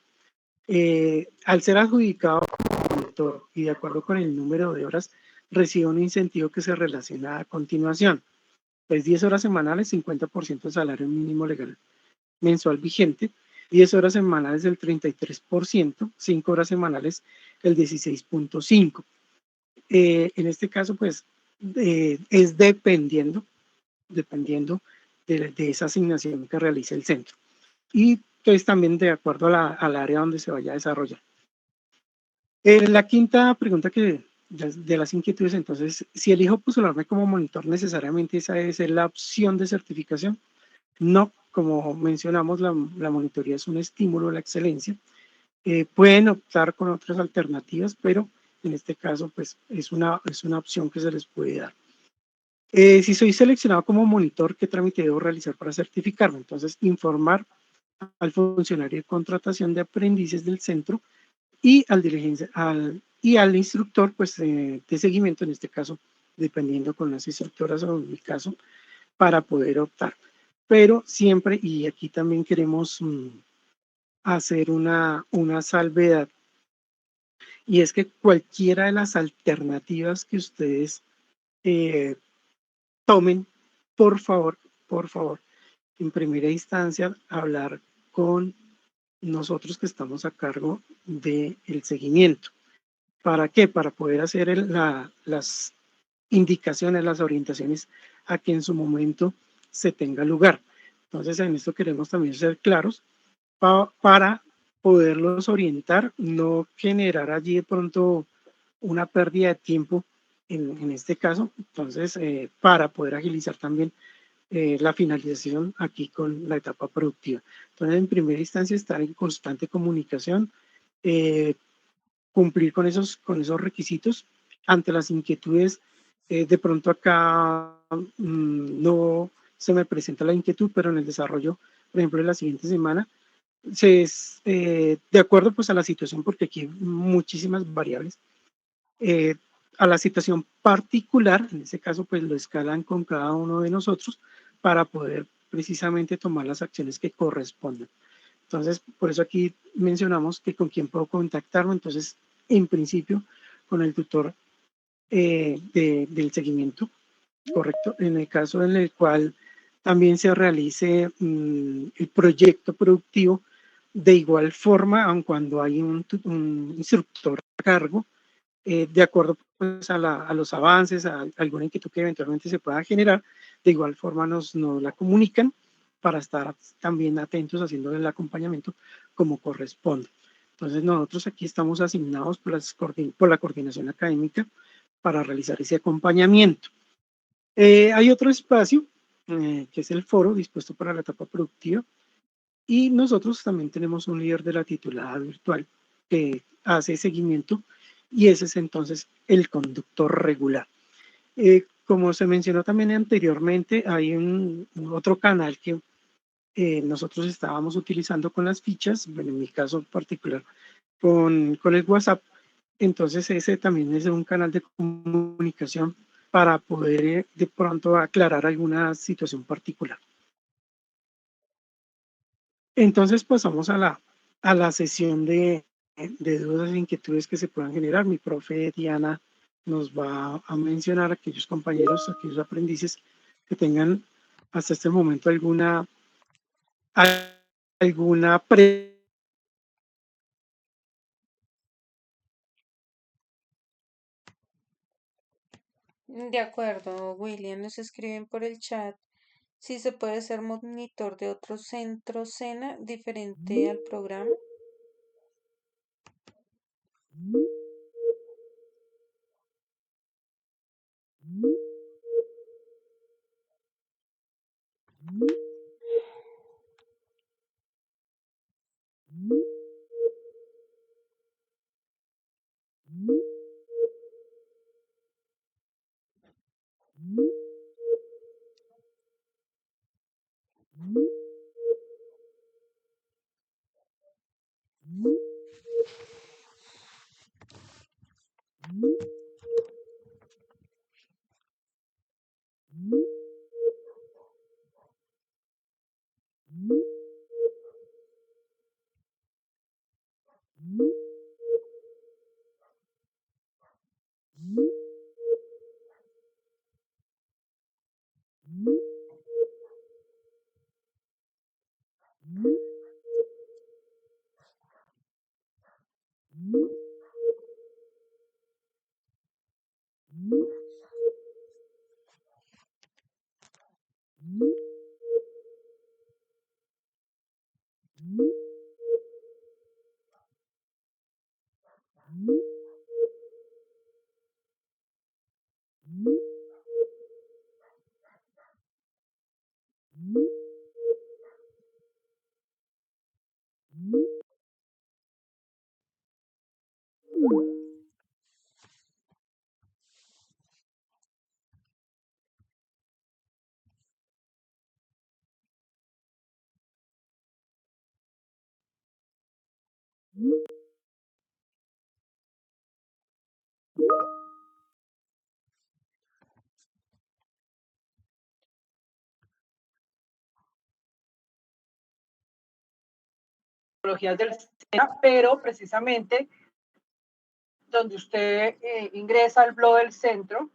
Speaker 1: al ser adjudicado como monitor y de acuerdo con el número de horas, recibe un incentivo que se relaciona a continuación. Pues 10 horas semanales, 50% del salario mínimo legal mensual vigente, 10 horas semanales del 33%, 5 horas semanales el 16.5%. En este caso, pues, es dependiendo de esa asignación que realice el centro. Y pues también de acuerdo al área donde se vaya a desarrollar. La quinta pregunta de las inquietudes, entonces, si elijo postularme como monitor, necesariamente esa es la opción de certificación. No, como mencionamos, la monitoría es un estímulo a la excelencia. Pueden optar con otras alternativas, pero en este caso, pues, es una opción que se les puede dar. Si soy seleccionado como monitor, ¿qué trámite debo realizar para certificarme? Entonces, informar al funcionario de contratación de aprendices del centro y al instructor pues, de seguimiento, en este caso, dependiendo con las instructoras o en mi caso, para poder optar. Pero siempre, y aquí también queremos hacer una salvedad, y es que cualquiera de las alternativas que ustedes tomen, por favor, en primera instancia, hablar con nosotros que estamos a cargo del seguimiento. ¿Para qué? Para poder hacer las indicaciones, las orientaciones a que en su momento se tenga lugar. Entonces, en esto queremos también ser claros para poderlos orientar, no generar allí de pronto una pérdida de tiempo en este caso. Entonces, para poder agilizar también la finalización aquí con la etapa productiva. Entonces, en primera instancia, estar en constante comunicación, cumplir con esos requisitos ante las inquietudes. De pronto acá no se me presenta la inquietud, pero en el desarrollo, por ejemplo, de la siguiente semana, de acuerdo pues a la situación, porque aquí hay muchísimas variables, a la situación particular, en este caso pues lo escalan con cada uno de nosotros para poder precisamente tomar las acciones que correspondan. Entonces, por eso aquí mencionamos que con quién puedo contactarme. Entonces, en principio, con el tutor del seguimiento, correcto, en el caso en el cual también se realice el proyecto productivo, de igual forma, aun cuando hay un instructor a cargo, de acuerdo pues, a los avances, a alguna inquietud que eventualmente se pueda generar, de igual forma nos la comunican para estar también atentos haciendo el acompañamiento como corresponde. Entonces nosotros aquí estamos asignados por la coordinación académica para realizar ese acompañamiento. Hay otro espacio que es el foro dispuesto para la etapa productiva y nosotros también tenemos un líder de la titulada virtual que hace seguimiento y ese es entonces el conductor regular. Como se mencionó también anteriormente, hay otro canal que nosotros estábamos utilizando con las fichas, bueno, en mi caso particular con el WhatsApp, entonces ese también es un canal de comunicación para poder de pronto aclarar alguna situación particular. Entonces pasamos a la sesión de dudas e inquietudes que se puedan generar. Mi profe Diana nos va a mencionar a aquellos compañeros, aquellos aprendices que tengan hasta este momento alguna pregunta.
Speaker 5: De acuerdo, William, nos escriben por el chat si se puede ser monitor de otro centro SENA diferente al programa.
Speaker 2: Tecnologías del SENA, pero precisamente donde usted ingresa al blog del centro,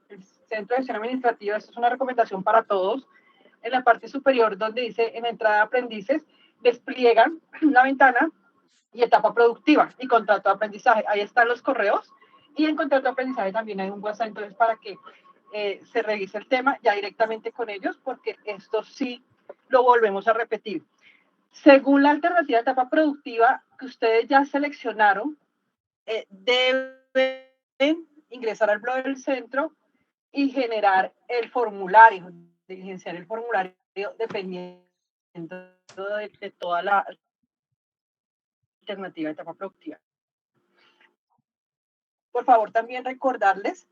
Speaker 2: el Centro de Gestión Administrativa, esto es una recomendación para todos, en la parte superior donde dice en entrada de aprendices, despliegan una ventana y etapa productiva y contrato de aprendizaje. Ahí están los correos y en contrato de aprendizaje también hay un WhatsApp, entonces para que se revise el tema ya directamente con ellos, porque esto sí lo volvemos a repetir. Según la alternativa de etapa productiva que ustedes ya seleccionaron, deben ingresar al blog del centro y generar el formulario, diligenciar el formulario dependiendo de toda la alternativa de etapa productiva. Por favor, también recordarles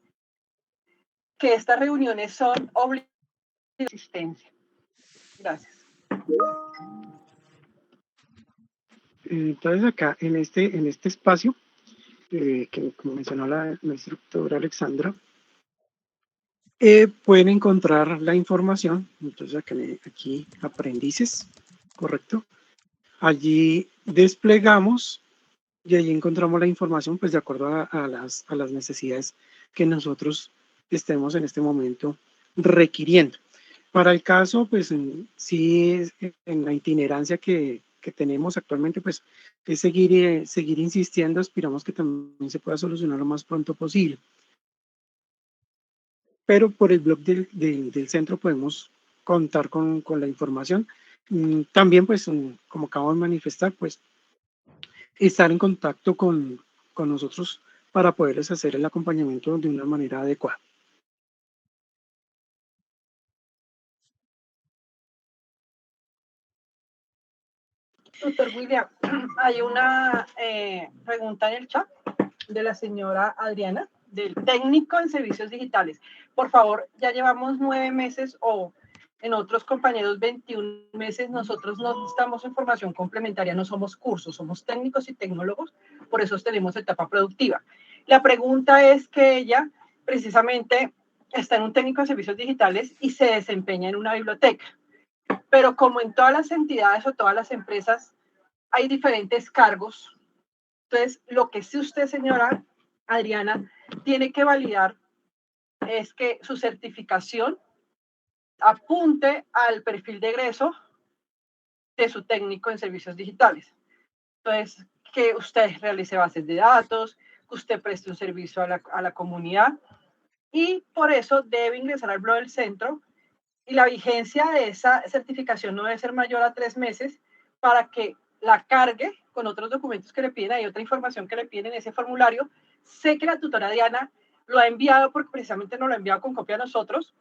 Speaker 2: que estas reuniones son obligatorias de asistencia. Gracias.
Speaker 1: Entonces acá en este espacio, que como mencionó la instructora Alexandra, pueden encontrar la información. Entonces aquí aprendices, correcto. Allí desplegamos y allí encontramos la información pues de acuerdo a las necesidades que nosotros estemos en este momento requiriendo. Para el caso, pues sí, en la itinerancia que tenemos actualmente, pues es seguir insistiendo, aspiramos que también se pueda solucionar lo más pronto posible. Pero por el blog del centro podemos contar con la información. También, pues, como acabo de manifestar, pues, estar en contacto con nosotros para poderles hacer el acompañamiento de una manera adecuada.
Speaker 2: Doctor William, hay una pregunta en el chat de la señora Adriana, del técnico en servicios digitales. Por favor, ya llevamos 9 meses o en otros compañeros 21 meses. Nosotros no necesitamos información complementaria, no somos cursos, somos técnicos y tecnólogos, por eso tenemos etapa productiva. La pregunta es que ella precisamente está en un técnico en servicios digitales y se desempeña en una biblioteca. Pero como en todas las entidades o todas las empresas hay diferentes cargos, entonces lo que sí usted, señora Adriana, tiene que validar es que su certificación apunte al perfil de egreso de su técnico en servicios digitales. Entonces, que usted realice bases de datos, que usted preste un servicio a la comunidad y por eso debe ingresar al blog del centro, y la vigencia de esa certificación no debe ser mayor a 3 meses para que la cargue con otros documentos que le piden, hay otra información que le piden en ese formulario. Sé que la tutora Diana lo ha enviado porque precisamente nos lo ha enviado con copia a nosotros,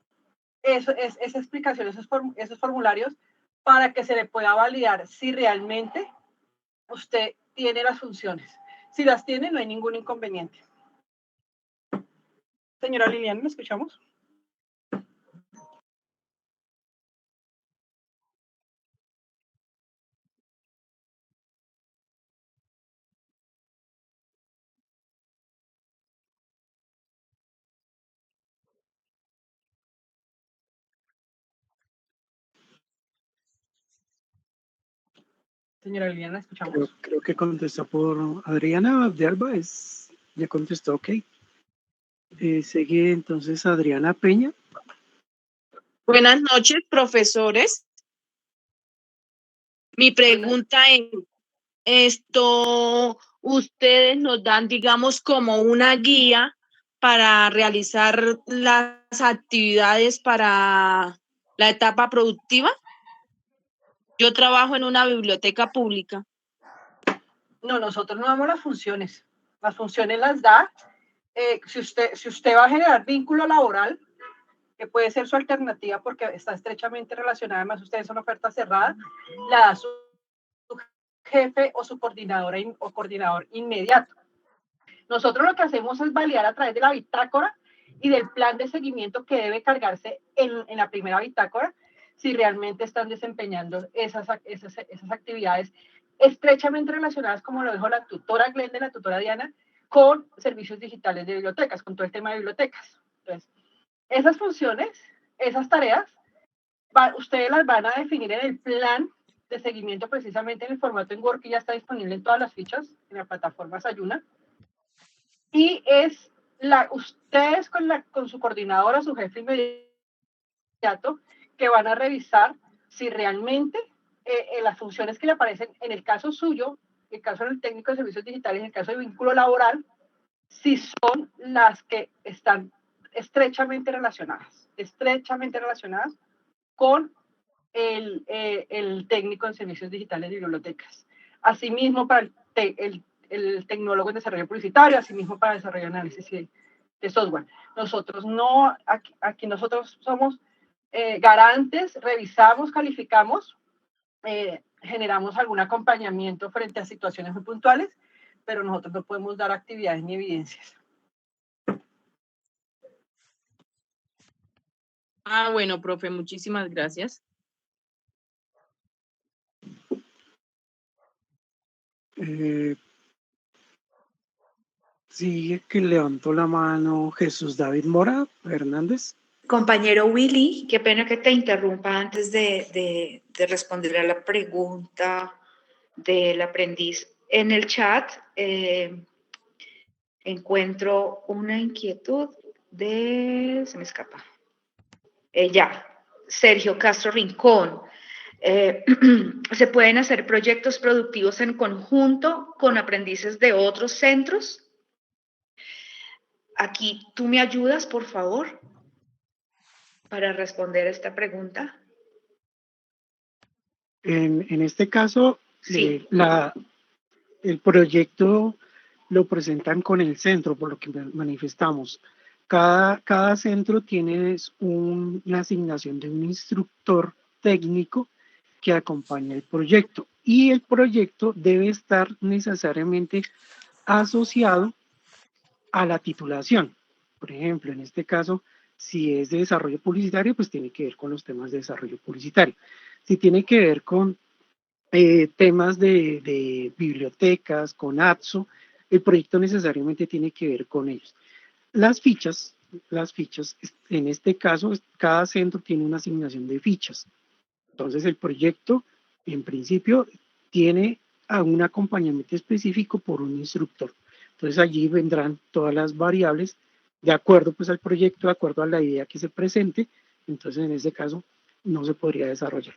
Speaker 2: esa explicación, esos formularios, para que se le pueda validar si realmente usted tiene las funciones. Si las tiene, no hay ningún inconveniente. Señora Liliana, ¿me escuchamos? Señora Liliana, escuchamos.
Speaker 1: Creo que contestó por Adriana de Alba, ya contestó, ok. Sigue entonces Adriana Peña.
Speaker 8: Buenas noches, profesores. Mi pregunta es, ustedes nos dan, digamos, como una guía para realizar las actividades para la etapa productiva. Yo trabajo en una biblioteca pública.
Speaker 2: No, nosotros no damos las funciones. Las funciones las da, si usted va a generar vínculo laboral, que puede ser su alternativa porque está estrechamente relacionada, además ustedes son oferta cerrada, la da su jefe o su coordinadora o coordinador inmediato. Nosotros lo que hacemos es validar a través de la bitácora y del plan de seguimiento que debe cargarse en la primera bitácora si realmente están desempeñando esas actividades estrechamente relacionadas, como lo dijo la tutora Glenda y la tutora Diana, con servicios digitales de bibliotecas, con todo el tema de bibliotecas. Entonces, esas funciones, esas tareas, ustedes las van a definir en el plan de seguimiento, precisamente en el formato en Word que ya está disponible en todas las fichas en la plataforma Sayuna. Y es ustedes con su coordinadora, su jefe inmediato, que van a revisar si realmente las funciones que le aparecen en el caso suyo, en el caso del técnico de servicios digitales, en el caso de vínculo laboral, si son las que están estrechamente relacionadas con el técnico en servicios digitales de bibliotecas. Asimismo, para el tecnólogo en desarrollo publicitario, asimismo para desarrollo de análisis de software. Nosotros no, aquí nosotros somos garantes, revisamos, calificamos, generamos algún acompañamiento frente a situaciones muy puntuales, pero nosotros no podemos dar actividades ni evidencias.
Speaker 8: Bueno, profe, muchísimas gracias.
Speaker 1: Sigue que levantó la mano Jesús David Mora Hernández.
Speaker 7: Compañero Willy, qué pena que te interrumpa antes de responder a la pregunta del aprendiz. En el chat encuentro una inquietud se me escapa. Sergio Castro Rincón. ¿Se pueden hacer proyectos productivos en conjunto con aprendices de otros centros? Aquí, ¿tú me ayudas, por favor, para responder esta pregunta?
Speaker 1: En este caso,
Speaker 7: Sí.
Speaker 1: el proyecto lo presentan con el centro, por lo que manifestamos. Cada centro tiene una asignación de un instructor técnico que acompaña el proyecto, y el proyecto debe estar necesariamente asociado a la titulación. Por ejemplo, en este caso, si es de desarrollo publicitario, pues tiene que ver con los temas de desarrollo publicitario. Si tiene que ver con temas de bibliotecas, con ATSO, el proyecto necesariamente tiene que ver con ellos. Las fichas, en este caso, cada centro tiene una asignación de fichas. Entonces, el proyecto, en principio, tiene un acompañamiento específico por un instructor. Entonces, allí vendrán todas las variables de acuerdo pues, al proyecto, de acuerdo a la idea que se presente. Entonces, en ese caso, no se podría desarrollar.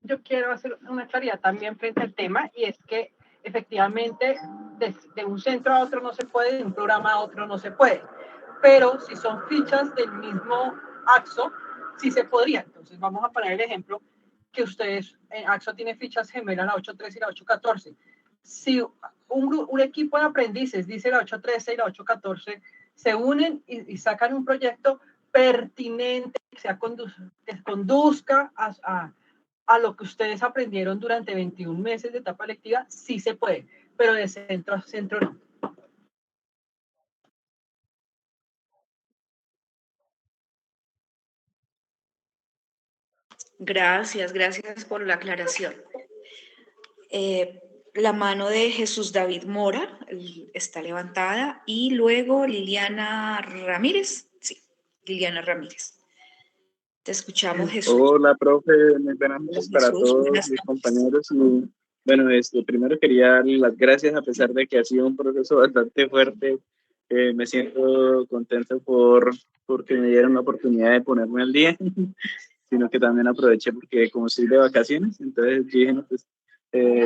Speaker 2: Yo quiero hacer una claridad también frente al tema, y es que efectivamente de un centro a otro no se puede, de un programa a otro no se puede. Pero si son fichas del mismo AXO, sí se podría. Entonces vamos a poner el ejemplo que ustedes, AXO tiene fichas gemelas, la 8.13 y la 8.14. Si un equipo de aprendices dice la 8.13 y la 8.14, se unen y sacan un proyecto pertinente que conduzca a lo que ustedes aprendieron durante 21 meses de etapa lectiva, sí se puede, pero de centro a centro no.
Speaker 7: Gracias por la aclaración. La mano de Jesús David Mora está levantada y luego Liliana Ramírez. Sí, Liliana Ramírez. Te escuchamos, Jesús.
Speaker 9: Hola, profe. Muy buenas noches para todos mis compañeros. Y, bueno, primero quería darle las gracias, a pesar de que ha sido un proceso bastante fuerte. Me siento contento porque me dieron la oportunidad de ponerme al día, sino que también aproveché porque como estoy de vacaciones, entonces dije, no, pues,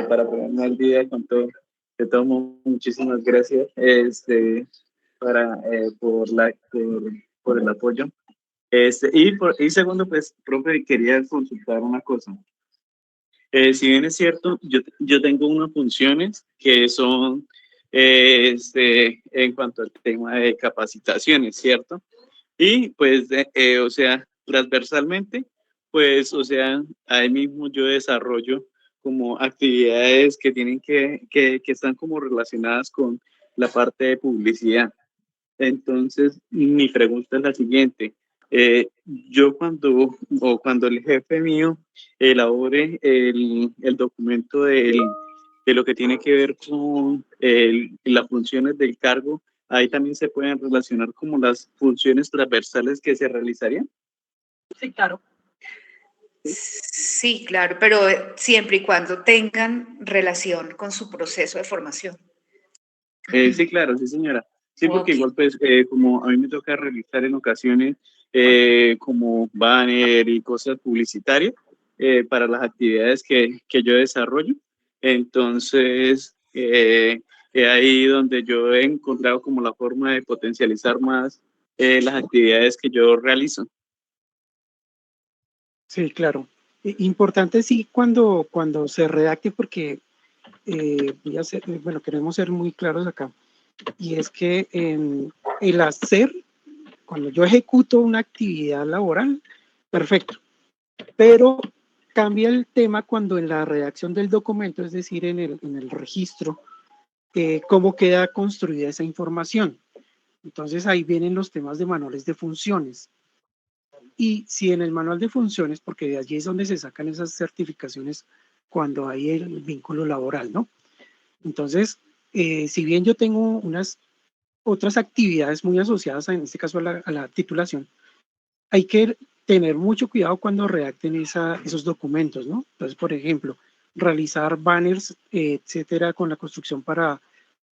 Speaker 9: para ponerme al día con todo, te tomo muchísimas gracias por el apoyo. Y segundo, pues, profe, quería consultar una cosa. Si bien es cierto, yo tengo unas funciones que son en cuanto al tema de capacitaciones, ¿cierto? Y pues, o sea, transversalmente, pues, o sea, ahí mismo yo desarrollo como actividades que tienen que están como relacionadas con la parte de publicidad. Entonces, mi pregunta es la siguiente. Yo cuando el jefe mío elabore el documento de lo que tiene que ver con las funciones del cargo, ahí también se pueden relacionar como las funciones transversales que se realizarían.
Speaker 2: Sí, claro.
Speaker 7: Sí, claro, pero siempre y cuando tengan relación con su proceso de formación.
Speaker 9: Sí, claro, sí, señora. Sí, porque igual, pues, como a mí me toca realizar en ocasiones como banner y cosas publicitarias para las actividades que yo desarrollo. Entonces, es ahí donde yo he encontrado como la forma de potencializar más las actividades que yo realizo.
Speaker 1: Sí, claro. Importante sí cuando se redacte, porque bueno, queremos ser muy claros acá. Y es que el hacer, cuando yo ejecuto una actividad laboral, perfecto. Pero cambia el tema cuando en la redacción del documento, es decir, en el registro, cómo queda construida esa información. Entonces ahí vienen los temas de manuales de funciones. Y si en el manual de funciones, porque de allí es donde se sacan esas certificaciones cuando hay el vínculo laboral, ¿no? Entonces, si bien yo tengo unas otras actividades muy asociadas, en este caso a la titulación, hay que tener mucho cuidado cuando redacten esos documentos, ¿no? Entonces, por ejemplo, realizar banners, etcétera, con la construcción para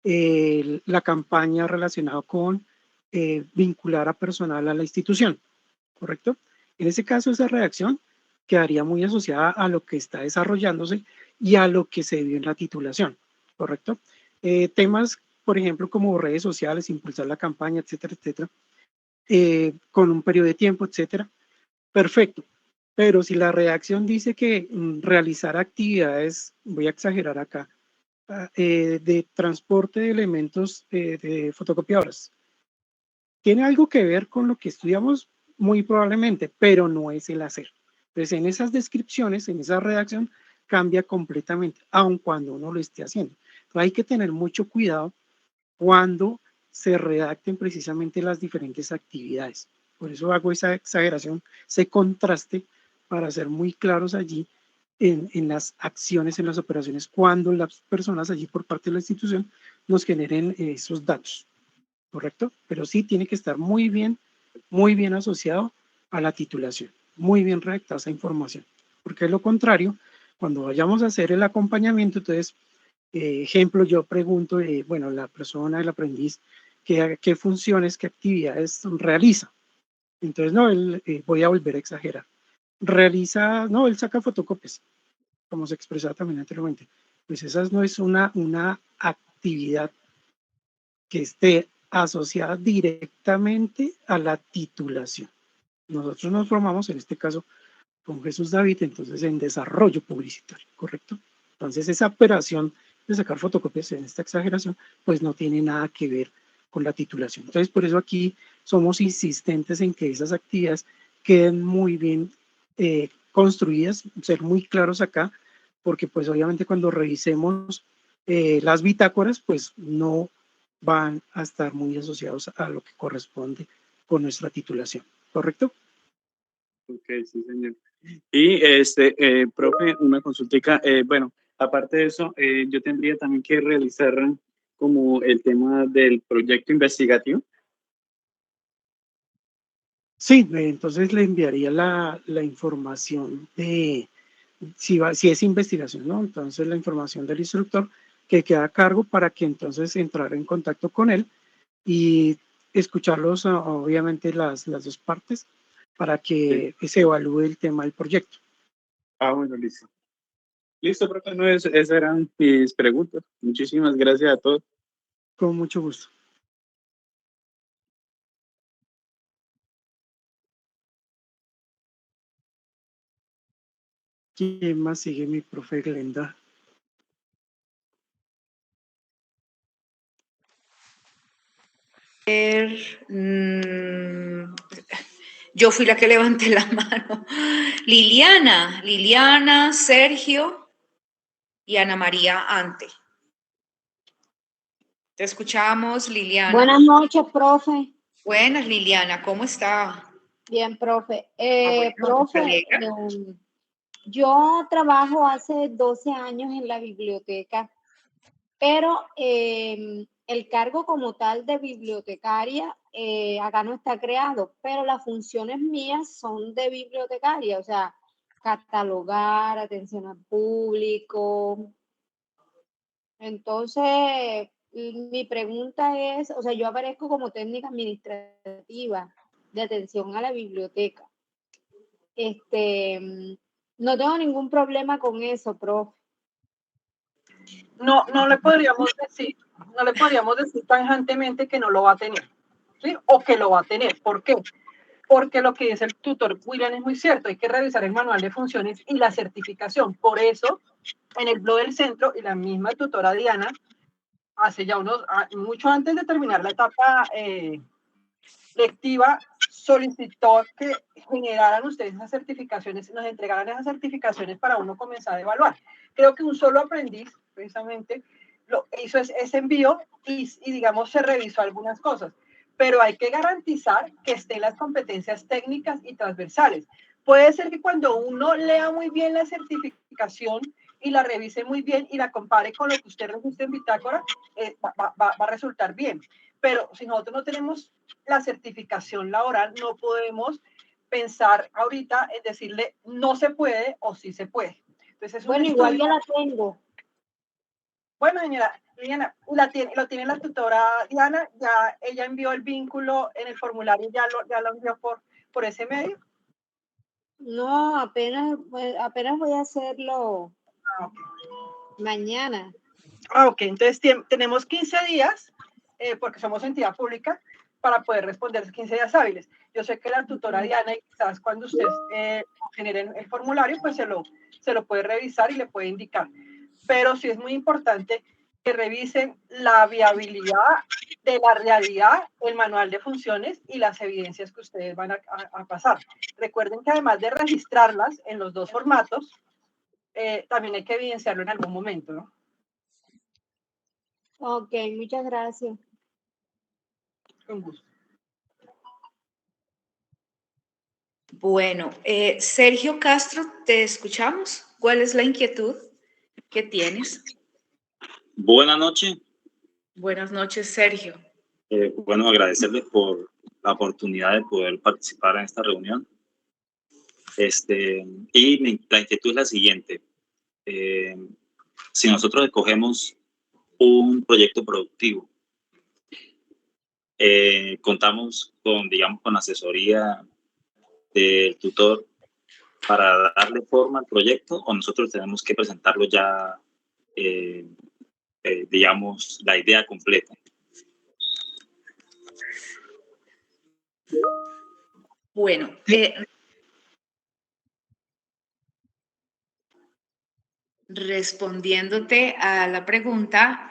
Speaker 1: la campaña relacionada con vincular a personal a la institución, ¿correcto? En ese caso, esa redacción quedaría muy asociada a lo que está desarrollándose y a lo que se vio en la titulación, ¿correcto? Temas, por ejemplo, como redes sociales, impulsar la campaña, etcétera, etcétera, con un periodo de tiempo, etcétera, perfecto. Pero si la redacción dice que realizar actividades, voy a exagerar acá, de transporte de elementos de fotocopiadoras, tiene algo que ver con lo que estudiamos muy probablemente, pero no es el hacer. Entonces, en esas descripciones, en esa redacción, cambia completamente, aun cuando uno lo esté haciendo. Entonces, hay que tener mucho cuidado cuando se redacten precisamente las diferentes actividades. Por eso hago esa exageración, ese contraste, para ser muy claros allí en las acciones, en las operaciones, cuando las personas allí por parte de la institución nos generen esos datos, ¿correcto? Pero sí tiene que estar muy bien asociado a la titulación, muy bien redactada esa información, porque es lo contrario, cuando vayamos a hacer el acompañamiento, entonces, ejemplo, yo pregunto, bueno, la persona, el aprendiz, ¿qué funciones, qué actividades realiza? Entonces, no, voy a volver a exagerar. Realiza, no, él saca fotocopias, como se expresaba también anteriormente. Pues esa no es una actividad que esté asociada directamente a la titulación. Nosotros nos formamos, en este caso, con Jesús David, entonces en desarrollo publicitario, ¿correcto? Entonces esa operación de sacar fotocopias en esta exageración, pues no tiene nada que ver con la titulación. Entonces por eso aquí somos insistentes en que esas actividades queden muy bien construidas, ser muy claros acá, porque pues obviamente cuando revisemos las bitácoras, pues no van a estar muy asociados a lo que corresponde con nuestra titulación, ¿correcto?
Speaker 9: Ok, sí, señor. Y profe, una consultica, bueno, aparte de eso, yo tendría también que realizar como el tema del proyecto investigativo.
Speaker 1: Sí, entonces le enviaría la información de, si es investigación, ¿no? Entonces la información del instructor que queda a cargo para que entonces entrara en contacto con él y escucharlos, obviamente, las dos partes para que se evalúe el tema del proyecto.
Speaker 9: Ah, bueno, listo. Listo, profe, no, esas eran mis preguntas. Muchísimas gracias a todos.
Speaker 1: Con mucho gusto. ¿Quién más sigue? Mi profe Glenda.
Speaker 7: Yo fui la que levanté la mano. Liliana, Sergio y Ana María ante. Te escuchamos, Liliana.
Speaker 3: Buenas noches, profe.
Speaker 7: Buenas, Liliana, ¿cómo está?
Speaker 3: Bien, profe.
Speaker 7: Bueno,
Speaker 3: Profe, yo trabajo hace 12 años en la biblioteca, pero el cargo como tal de bibliotecaria acá no está creado, pero las funciones mías son de bibliotecaria, o sea, catalogar, atención al público. Entonces, mi pregunta es, o sea, yo aparezco como técnica administrativa de atención a la biblioteca. No tengo ningún problema con eso, profe.
Speaker 2: No le podríamos decir tajantemente que no lo va a tener, ¿sí? O que lo va a tener. ¿Por qué? Porque lo que dice el tutor William es muy cierto, hay que revisar el manual de funciones y la certificación. Por eso, en el blog del centro y la misma tutora Diana, hace ya mucho antes de terminar la etapa lectiva, solicitó que generaran ustedes esas certificaciones, nos entregaran esas certificaciones para uno comenzar a evaluar. Creo que un solo aprendiz, precisamente, lo hizo ese envío y digamos, se revisó algunas cosas. Pero hay que garantizar que estén las competencias técnicas y transversales. Puede ser que cuando uno lea muy bien la certificación y la revise muy bien y la compare con lo que usted registra en bitácora, va a resultar bien. Pero si nosotros no tenemos la certificación laboral, no podemos pensar ahorita en decirle no se puede o sí se puede. Entonces, es
Speaker 3: bueno, igual yo la tengo.
Speaker 2: Bueno, señora Liliana, lo tiene la tutora Diana, ya ella envió el vínculo en el formulario, ya lo envió por ese medio.
Speaker 3: No, apenas voy a hacerlo mañana.
Speaker 2: Ok, entonces tenemos 15 días, porque somos entidad pública, para poder responder 15 días hábiles. Yo sé que la tutora Diana, y quizás cuando usted genere el formulario, pues se lo puede revisar y le puede indicar. Pero sí es muy importante que revisen la viabilidad de la realidad, el manual de funciones y las evidencias que ustedes van a pasar. Recuerden que además de registrarlas en los dos formatos, también hay que evidenciarlo en algún momento, ¿no?
Speaker 3: Ok, muchas gracias.
Speaker 2: Con gusto.
Speaker 7: Bueno, Sergio Castro, te escuchamos. ¿Cuál es la inquietud que tienes?
Speaker 10: Buenas noches.
Speaker 7: Buenas noches, Sergio.
Speaker 10: Bueno, agradecerles por la oportunidad de poder participar en esta reunión. Y la inquietud es la siguiente. Si nosotros escogemos un proyecto productivo, contamos con asesoría del tutor para darle forma al proyecto, o nosotros tenemos que presentarlo ya digamos, la idea completa.
Speaker 7: Bueno, respondiéndote a la pregunta,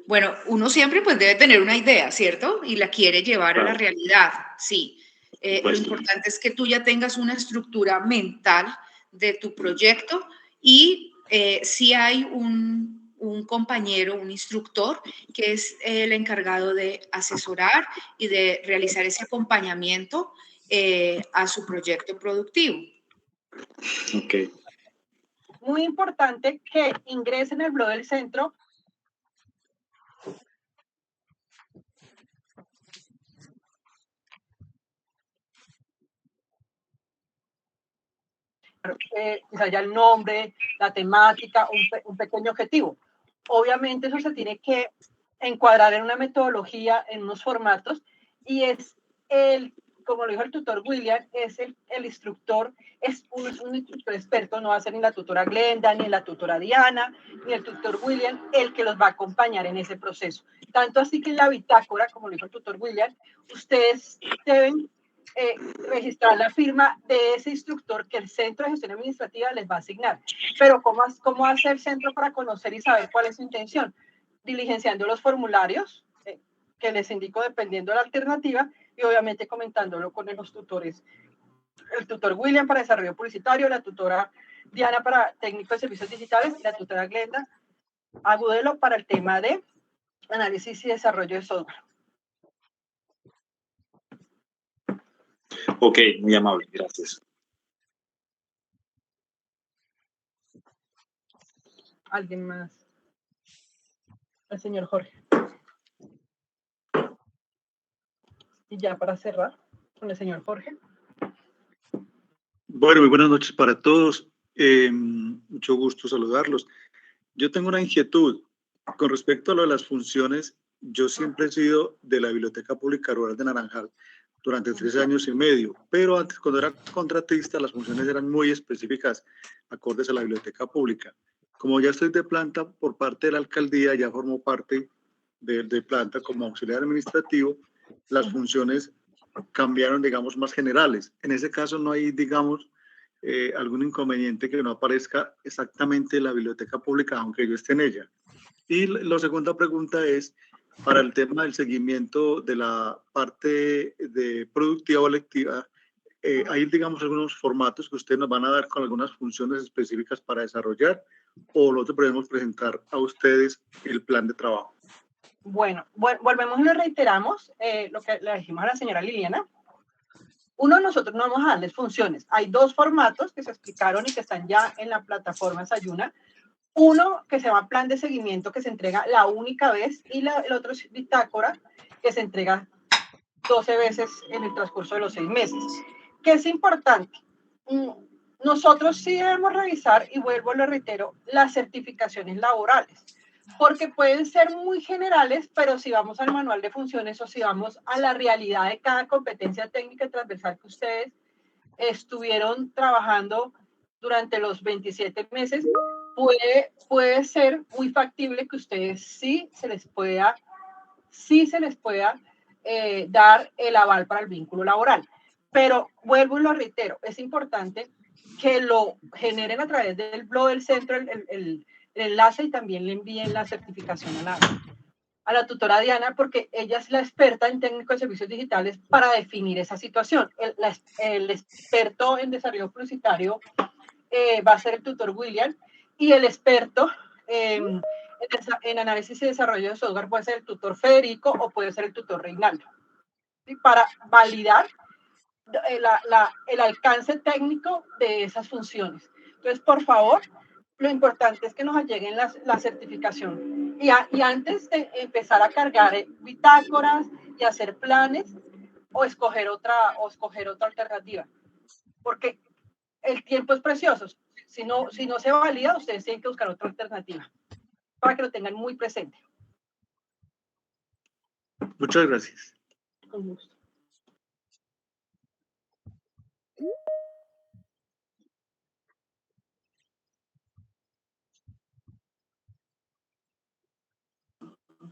Speaker 7: bueno, uno siempre pues debe tener una idea, ¿cierto? Y la quiere llevar a la realidad, sí. Lo importante es que tú ya tengas una estructura mental de tu proyecto y si hay un compañero, un instructor, que es el encargado de asesorar y de realizar ese acompañamiento a su proyecto productivo.
Speaker 10: Ok.
Speaker 2: Muy importante que ingresen al blog del centro. Quizá ya el nombre, la temática, un pequeño objetivo. Obviamente eso se tiene que encuadrar en una metodología, en unos formatos, y es como lo dijo el tutor William, es el instructor, es un instructor experto, no va a ser ni la tutora Glenda, ni la tutora Diana, ni el tutor William, el que los va a acompañar en ese proceso. Tanto así que en la bitácora, como lo dijo el tutor William, ustedes deben registrar la firma de ese instructor que el Centro de Gestión Administrativa les va a asignar. Pero ¿cómo hace el centro para conocer y saber cuál es su intención? Diligenciando los formularios que les indico dependiendo de la alternativa y obviamente comentándolo con los tutores. El tutor William para desarrollo publicitario, la tutora Diana para técnico de servicios digitales y la tutora Glenda Agudelo para el tema de análisis y desarrollo de software.
Speaker 10: Ok, muy amable, gracias.
Speaker 2: ¿Alguien más? El señor Jorge. Y ya para cerrar, con el señor Jorge.
Speaker 11: Bueno, muy buenas noches para todos. Mucho gusto saludarlos. Yo tengo una inquietud con respecto a lo de las funciones. Yo siempre he sido de la Biblioteca Pública Rural de Naranjal durante 3 años y medio, pero antes, cuando era contratista, las funciones eran muy específicas, acordes a la biblioteca pública. Como ya estoy de planta por parte de la alcaldía, ya formo parte de planta como auxiliar administrativo, las funciones cambiaron, digamos, más generales. En ese caso no hay, digamos, algún inconveniente que no aparezca exactamente la biblioteca pública, aunque yo esté en ella. Y la segunda pregunta es, para el tema del seguimiento de la parte de productiva o lectiva, hay, digamos, algunos formatos que ustedes nos van a dar con algunas funciones específicas para desarrollar, o lo que podemos presentar a ustedes el plan de trabajo.
Speaker 2: Bueno, volvemos y le reiteramos lo que le dijimos a la señora Liliana. Uno, nosotros no vamos a darles funciones. Hay 2 formatos que se explicaron y que están ya en la plataforma Sayuna. Uno que se llama plan de seguimiento, que se entrega la única vez, y el otro es bitácora, que se entrega 12 veces en el transcurso de los 6 meses. ¿Qué es importante? Nosotros sí debemos revisar, y vuelvo, lo reitero, las certificaciones laborales, porque pueden ser muy generales, pero si vamos al manual de funciones o si vamos a la realidad de cada competencia técnica y transversal que ustedes estuvieron trabajando durante los 27 meses, puede ser muy factible que ustedes sí se les pueda dar el aval para el vínculo laboral. Pero vuelvo y lo reitero, es importante que lo generen a través del blog del centro, el enlace, y también le envíen la certificación a la tutora Diana, porque ella es la experta en técnico de servicios digitales para definir esa situación. El experto en desarrollo publicitario va a ser el tutor William, y el experto en análisis y desarrollo de software puede ser el tutor Federico o puede ser el tutor Reinaldo, ¿sí? Para validar el alcance técnico de esas funciones. Entonces, por favor, lo importante es que nos lleguen la certificación. Y antes de empezar a cargar bitácoras y hacer planes, o escoger otra alternativa. Porque el tiempo es precioso. Si no se valida, ustedes tienen que buscar otra alternativa para que lo tengan muy presente.
Speaker 11: Muchas gracias.
Speaker 2: Con gusto.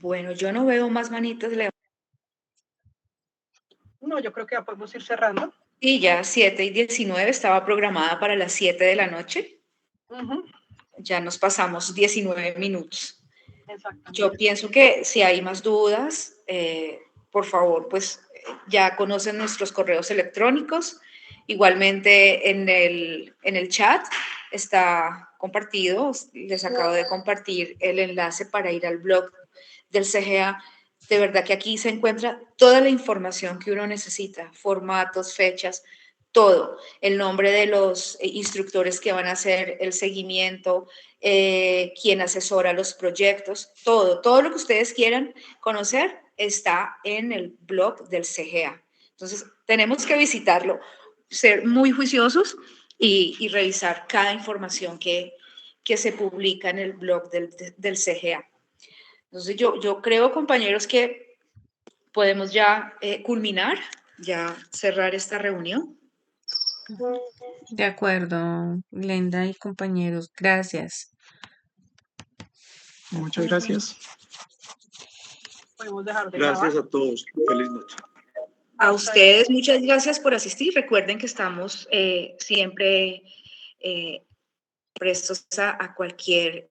Speaker 7: Bueno, yo no veo más manitas.
Speaker 2: No, yo creo que ya podemos ir cerrando.
Speaker 7: Y ya 7:19, estaba programada para las 7 de la noche. Ya nos pasamos 19 minutos. Yo pienso que si hay más dudas, por favor, pues ya conocen nuestros correos electrónicos. Igualmente en el chat está compartido, les acabo de compartir el enlace para ir al blog del CGA. De verdad que aquí se encuentra toda la información que uno necesita, formatos, fechas, todo, el nombre de los instructores que van a hacer el seguimiento, quién asesora los proyectos, todo lo que ustedes quieran conocer está en el blog del CGA. Entonces, tenemos que visitarlo, ser muy juiciosos y revisar cada información que se publica en el blog del CGA. Entonces, yo creo, compañeros, que podemos ya culminar, ya cerrar esta reunión.
Speaker 5: De acuerdo, Glenda y compañeros, gracias.
Speaker 1: Muchas gracias.
Speaker 2: Podemos dejar de
Speaker 11: Gracias
Speaker 2: grabar.
Speaker 11: a todos. Feliz noche.
Speaker 7: A ustedes, muchas gracias por asistir. Recuerden que estamos siempre prestos a cualquier